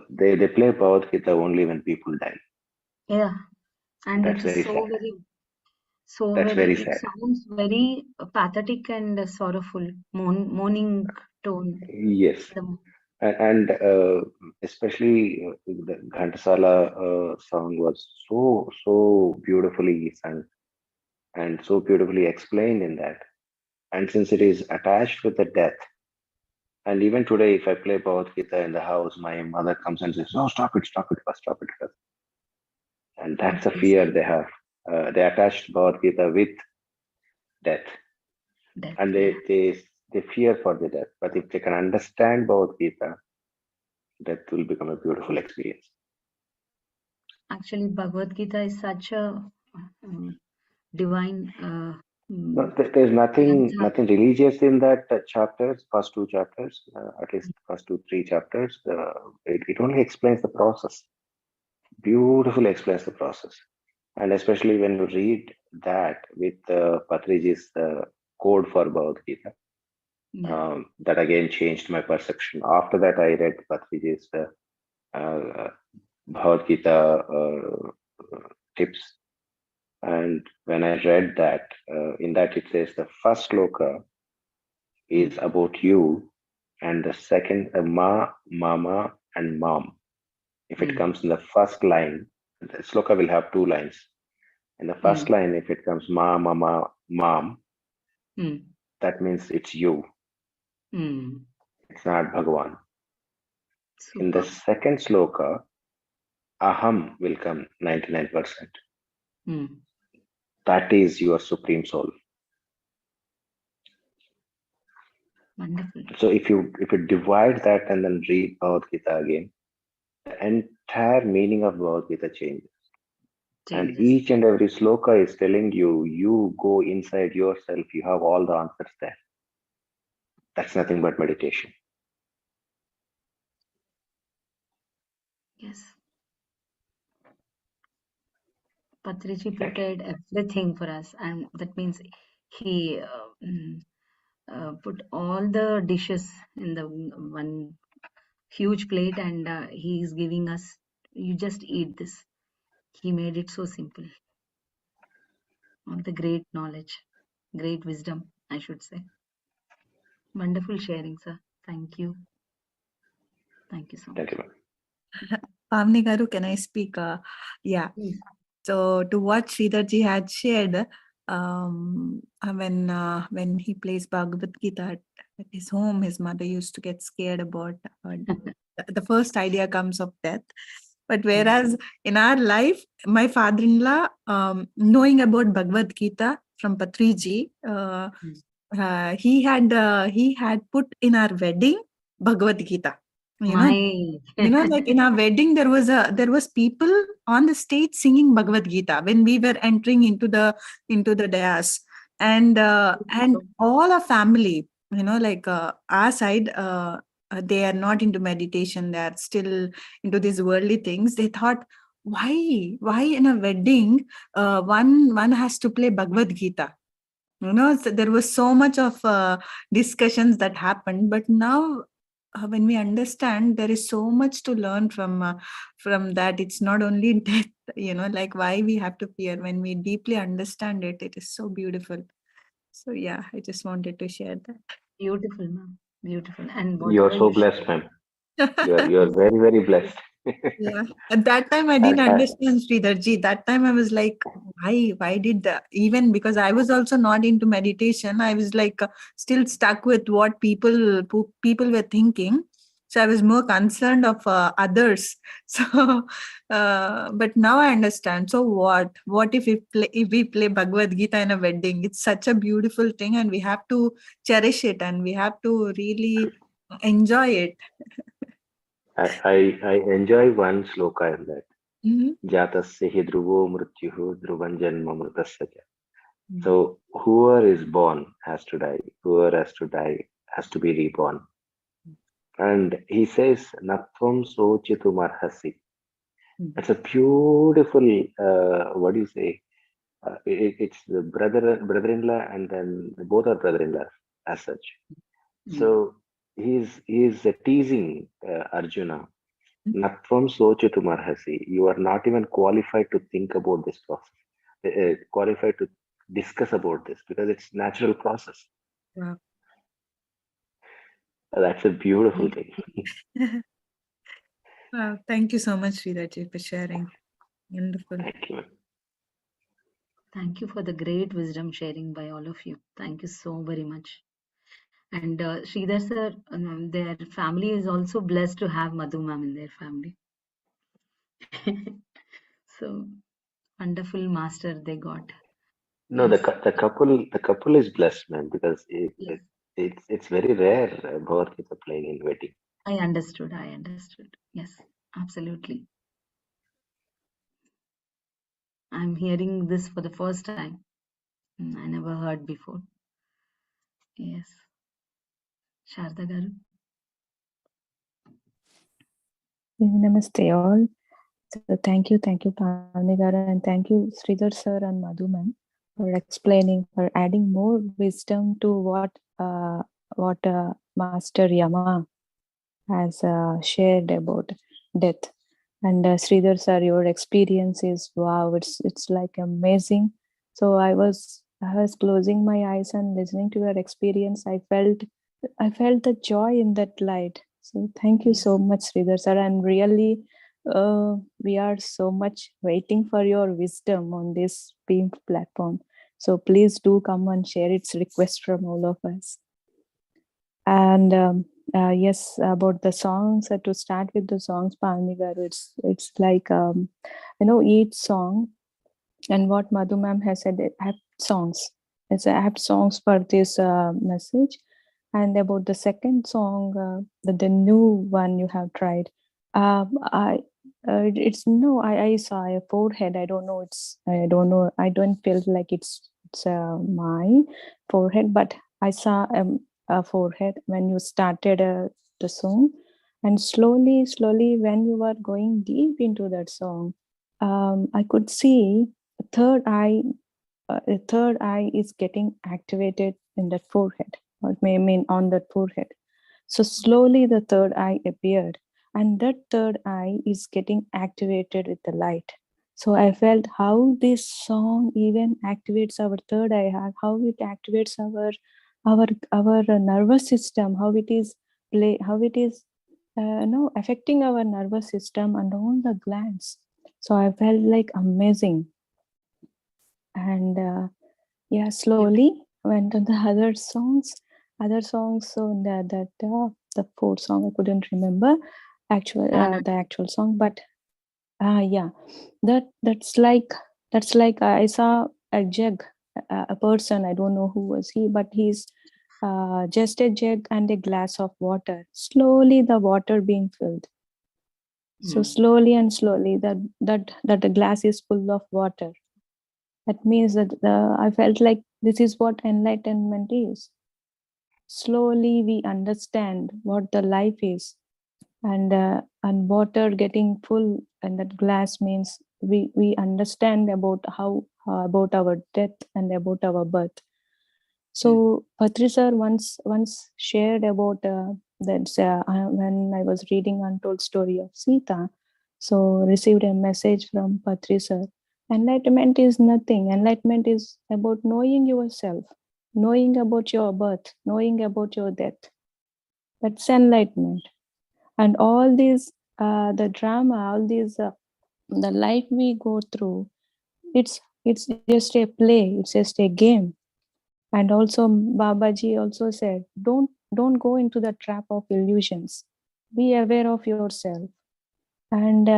they play Bhagavad Gita only when people die. Yeah, and That's it is very so sad. That's very, very it sad. sounds very pathetic and sorrowful, mourning tone. Yes. And especially the Ghantasala song was so beautifully sung and so beautifully explained in that. And since it is attached with the death, and even today, if I play Bhagavad Gita in the house, my mother comes and says, "No, stop it first, stop it first." And that's the fear they have. They attached Bhagavad Gita with death, and they fear for the death. But if they can understand Bhagavad Gita, death will become a beautiful experience. Actually, Bhagavad Gita is such a divine. No, there's nothing religious in that chapters, first 2 chapters, at least first 2, 3 chapters. It only explains the process, beautifully explains the process. And especially when you read that with Patriji's code for Bhagavad Gita, that again changed my perception. After that, I read Patriji's Bhagavad Gita tips. And when I read that, in that it says the first sloka is about you, and the second, ma, mama, and mom. if it comes in the first line, the sloka will have two lines. In the first line, if it comes ma, mama, mom, that means it's you. It's not Bhagavan. In the Super. second sloka, aham will come 99%. That is your supreme soul. Wonderful. So if you divide that and then read Bhagavad Gita again, the entire meaning of Bhagavad Gita changes. And Changes. each and every sloka is telling you, you go inside yourself, you have all the answers there. That's nothing but meditation. Yes. Patriji prepared everything for us, and that means he put all the dishes in the one huge plate, and he is giving us, you just eat this. He made it so simple. All the great knowledge, great wisdom, I should say. Wonderful sharing, sir. Thank you. Thank you so much. Thank you, ma'am. Pavani Garu, can I speak? Yeah. Please. So to what Sridharji had shared, when he plays Bhagavad Gita at his home, his mother used to get scared about the first idea comes of death. But whereas in our life, my father-in-law, knowing about Bhagavad Gita from Patriji, he had put in our wedding Bhagavad Gita. Like in our wedding, there was people on the stage singing Bhagavad Gita when we were entering into the dais, and all our family, like our side, they are not into meditation. They are still into these worldly things. They thought, why in a wedding, one has to play Bhagavad Gita. So there was so much of discussions that happened, but now when we understand, there is so much to learn from that. It's not only death, like why we have to fear. When we deeply understand it, it is so beautiful. So yeah, I just wanted to share that. Beautiful, ma'am. Beautiful. And You are whatever so you blessed, ma'am. You are very, very blessed. Yeah. At that time, I didn't understand Sridharji. That time I was like, why did that? Even because I was also not into meditation, I was like still stuck with what people were thinking. So I was more concerned of others. So, but now I understand. So what if we play Bhagavad Gita in a wedding? It's such a beautiful thing, and we have to cherish it, and we have to really enjoy it. I enjoy one sloka in that. Mm-hmm. Jatasya hi dhruvo mrityuhu dhruvan janma mritasya cha. So whoever is born has to die. Whoever has to die has to be reborn. And he says, Natvam sochitum arhasi. It's a beautiful, what do you say? It's the brother-in-law, and then both are brother-in-law as such. So he's teasing Arjuna. Natvam sochitum arhasi. You are not even qualified to think about this process, qualified to discuss about this, because it's natural process. Wow. That's a beautiful thing. Wow, thank you so much, Sridharji, for sharing. Wonderful. Thank you. Thank you for the great wisdom sharing by all of you. Thank you so very much. And Sridhar sir, their family is also blessed to have Madhu ma'am in their family. So wonderful master they got. No, Yes. the couple is blessed, man, because it's very rare Bhagavad Gita playing in wedding. I understood. Yes, absolutely. I'm hearing this for the first time. I never heard before. Yes. Sharda Garu. Namaste all. So thank you, Pavani Garu, and thank you, Sridhar sir and Madhu ma'am, for explaining, for adding more wisdom to what Master Yama has shared about death. And Sridhar sir, your experience is wow! It's like amazing. So I was closing my eyes and listening to your experience. I felt the joy in that light. So thank you so much, Sridhar sir, and really we are so much waiting for your wisdom on this beam platform. So please do come and share its request from all of us. And yes, about the songs, to start with the songs, Pavani garu, it's like each song, and what Madhu ma'am has said, apt songs. It's apt songs for this message. And about the second song, the new one you have tried, I saw a forehead. I don't know. I don't know. I don't feel like it's my forehead, but I saw a forehead when you started the song, and slowly, when you were going deep into that song, I could see third eye. The third eye is getting activated in that forehead, or may mean on that forehead. So slowly the third eye appeared, and that third eye is getting activated with the light. So I felt how this song even activates our third eye, how it activates our nervous system, how it is affecting our nervous system and all the glands. So I felt like amazing. And yeah, slowly went on the other songs. So the fourth song I couldn't remember the actual song, but yeah, that's like I saw a jug, a person. I don't know who was he, but he's just a jug and a glass of water. Slowly the water being filled. So slowly and slowly that the glass is full of water. That means that I felt like this is what enlightenment is. Slowly we understand what the life is, and water getting full, and that glass means we understand about how about our death and about our birth. So Patri sir once shared about that when I was reading Untold Story of Sita, so received a message from Patri sir. Enlightenment is nothing. Enlightenment is about knowing yourself, knowing about your birth, knowing about your death. That's enlightenment. And all these, the drama, all these, the life we go through, it's just a play. It's just a game. And also Babaji also said, don't go into the trap of illusions. Be aware of yourself. And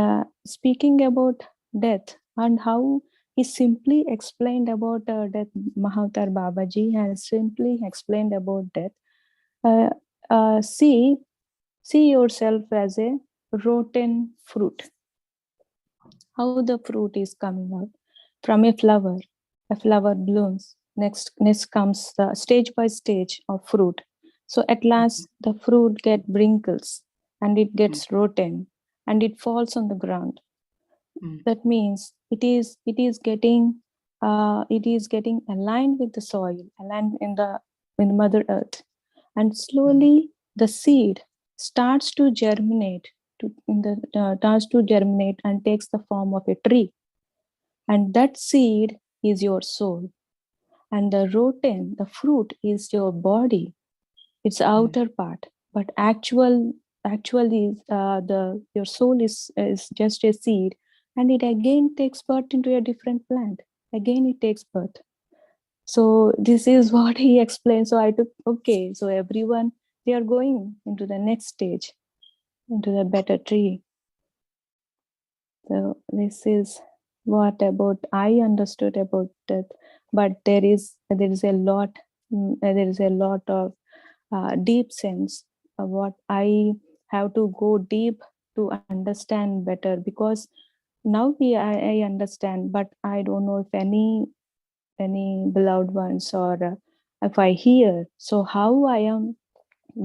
speaking about death and how he simply explained about death, Mahavatar Babaji has simply explained about death. See yourself as a rotten fruit. How the fruit is coming out from a flower. A flower blooms. Next comes the stage by stage of fruit. So at last the fruit gets wrinkles and it gets rotten and it falls on the ground. That means it is getting aligned with the soil, aligned in the Mother Earth, and slowly the seed starts to germinate and takes the form of a tree. And that seed is your soul, and the fruit is your body, its outer part. But actually your soul is just a seed, and it again takes birth into a different plant. Again it takes birth. So this is what he explained. So I took, okay, so everyone, they are going into the next stage, into the better tree. So this is what about I understood about that. But there is a lot of deep sense of what I have to go deep to understand better, because now I understand, but I don't know if any beloved ones, or if I hear, so how I am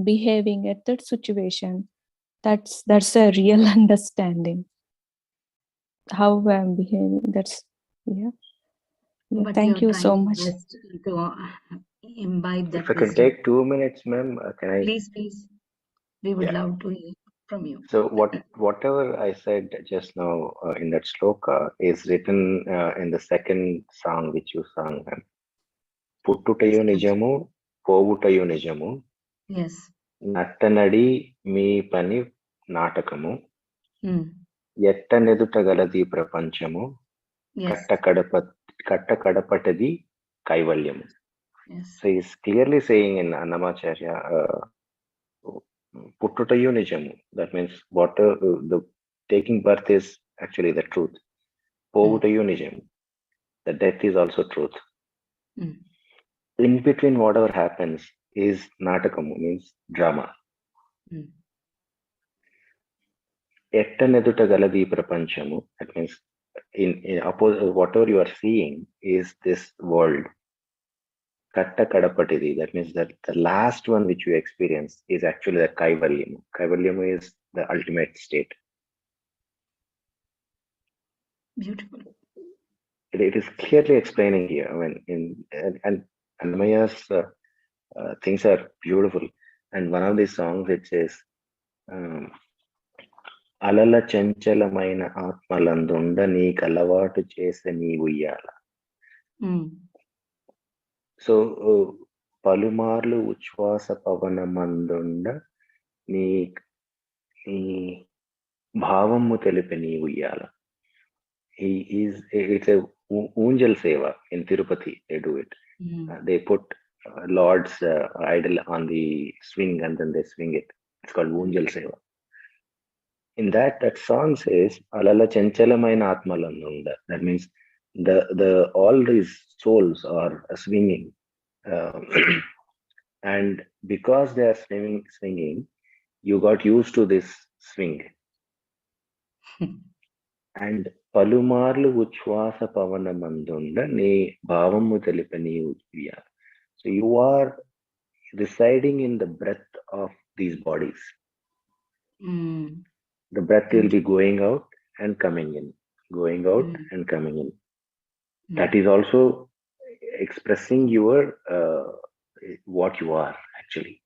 behaving at that situation, that's a real understanding how I'm behaving. That's But thank you're you so trying much. your best to imbibe that If I can wisdom. take 2 minutes, ma'am, can I? Please, we would Yeah. love to hear from you. So whatever I said just now in that sloka is written in the second song which you sung, ma'am. పుట్టుటయు నిజము పోవుటయు నిజము Yes. నట్టనడి మీ పని నాటకము ఎట్టనెదుటగలది ప్రపంచము Yes. కట్టకడపటది కైవల్యము. Yes. So he's clearly saying in Annamacharya, Puttutayu nijamu. That means what the taking birth is actually the truth. Povutayu nijamu. The death is also truth. Mm. In between whatever happens is natakamu, means drama. Mm. ఎట్టనెదుటగలది ప్రపంచము. That means in whatever you are seeing is this world. Katta kadapatidi. That means that the last one which you experience is actually the kaivalyamu. Kaivalyamu is the ultimate state. Beautiful. It is clearly explaining here. I mean, and Annamaya's things are beautiful. And one of these songs it says, అలల చంచలమైన ఆత్మలందుండ నీ కలవాటు చేసే నీ ఉయ్యాల. So పలుమార్లు ఉచ్ఛ్వాస పవనమందుండ నీ నీ భావము తెలిపి నీ ఉయ్యాల. It's a Unjal Seva in Tirupati. They do it. They put Lord's idol on the swing and then they swing it. It's called Unjal Seva. In that song says, Alala Chanchalamayna Atmalanunda. That means the all these souls are swinging. And because they are swinging, you got used to this swing. And పలుమార్లు ఉచ్ఛ్వాస పవనమందుండ నీ భావము తెలిపి నీ ఉయ్యాల. So you are residing in the breath of these bodies. The breath will be going out and coming in, going out and coming in. That is also expressing your what you are actually.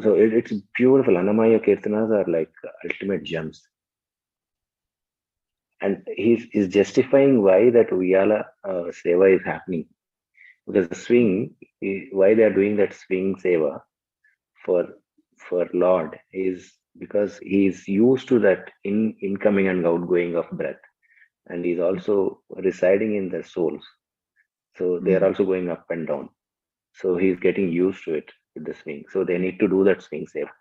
So it's beautiful. Annamaya Kirtanas are like ultimate gems. And he's justifying why that Uyala Seva is happening. Because the swing, why they are doing that swing Seva for Lord is because he is used to that incoming and outgoing of breath. And he's also residing in their souls. So they are also going up and down. So he's getting used to it with the swing. So they need to do that swing Seva.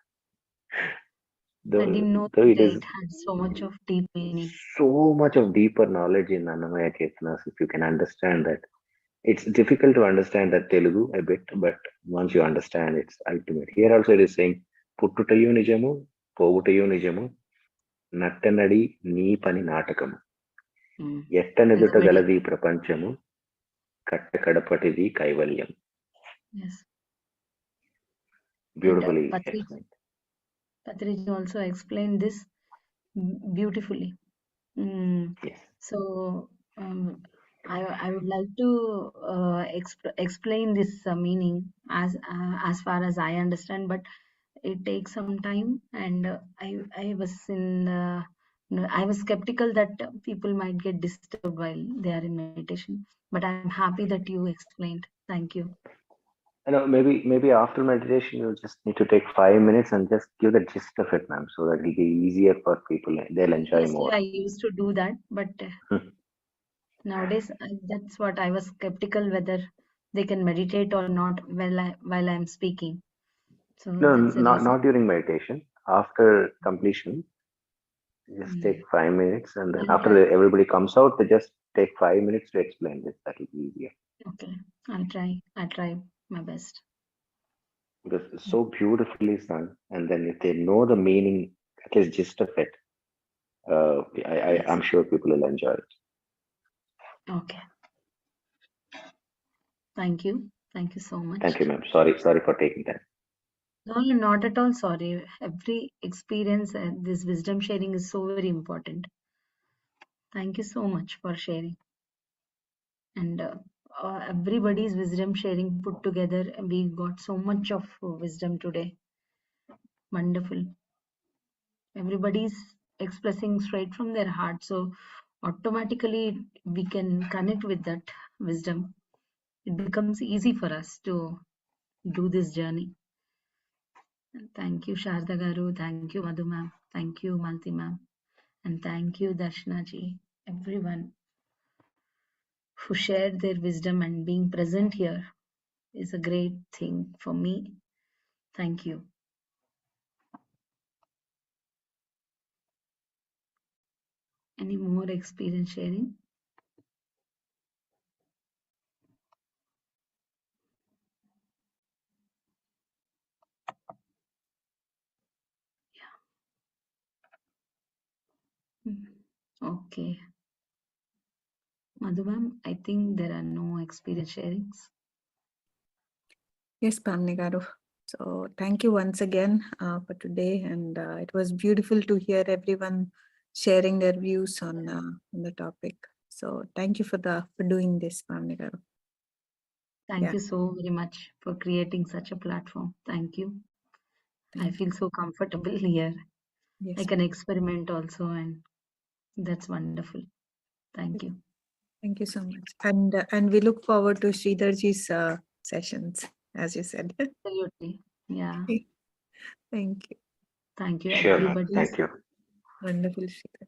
I didn't know that it had so much of deep meaning. So much of deeper knowledge in Annamaya Kirtanas, if you can understand that. It's difficult to understand that Telugu a bit, but once you understand, it's ultimate. Here also it is saying, Puttutayu nijamu, povutayu nijamu, nattanadi nee pani naatakamu. ఎట్టనెదుటగలది ప్రపంచము కట్టకడపటిది కైవల్యం. Yes. Beautifully explained. Patriji also explained this beautifully. Yes. So I would like to explain this meaning as far as I understand, but it takes some time, and I was skeptical that people might get disturbed while they are in meditation, but I'm happy that you explained. Thank you. I know maybe after meditation you just need to take 5 minutes and just give the gist of it, ma'am, so that it'll be easier for people. They'll enjoy more. I used to do that, but nowadays that's what I was skeptical whether they can meditate or not while I'm speaking. So No, that's not during meditation. After completion, just take 5 minutes, and then after everybody comes out, they just take 5 minutes to explain this. That will be easier. Okay, I'll try my best. Because it's so beautifully sung, and then if they know the meaning, at least gist of it, I'm sure people will enjoy it. Okay. Thank you so much. Thank you, ma'am. Sorry for taking that. No, not at all sorry. Every experience and this wisdom sharing is so very important. Thank you so much for sharing. And everybody's wisdom sharing put together, we got so much of wisdom today. Wonderful. Everybody's expressing straight from their heart, so automatically we can connect with that wisdom. It becomes easy for us to do this journey. Thank you, Sharda Garu. Thank you, Madhu ma'am. Thank you, Malti ma'am. And thank you, Darshana ji. Everyone who shared their wisdom and being present here is a great thing for me. Thank you. Any more experience sharing? Okay. Madhu ma'am, I think there are no experience sharings. Yes, Pavani garu. So thank you once again for today, and it was beautiful to hear everyone sharing their views on the topic. So thank you for doing this, Pavani garu. Thank Yeah. you so very much for creating such a platform. Thank you. I Thank feel so comfortable here. Yes. I can experiment also, and that's wonderful. Thank you. Thank you so much. And we look forward to Sridharji's sessions, as you said. Absolutely. Yeah. Thank you. Thank you, Sure, ma'am. everybody. Thank you. Wonderful, Sridhar.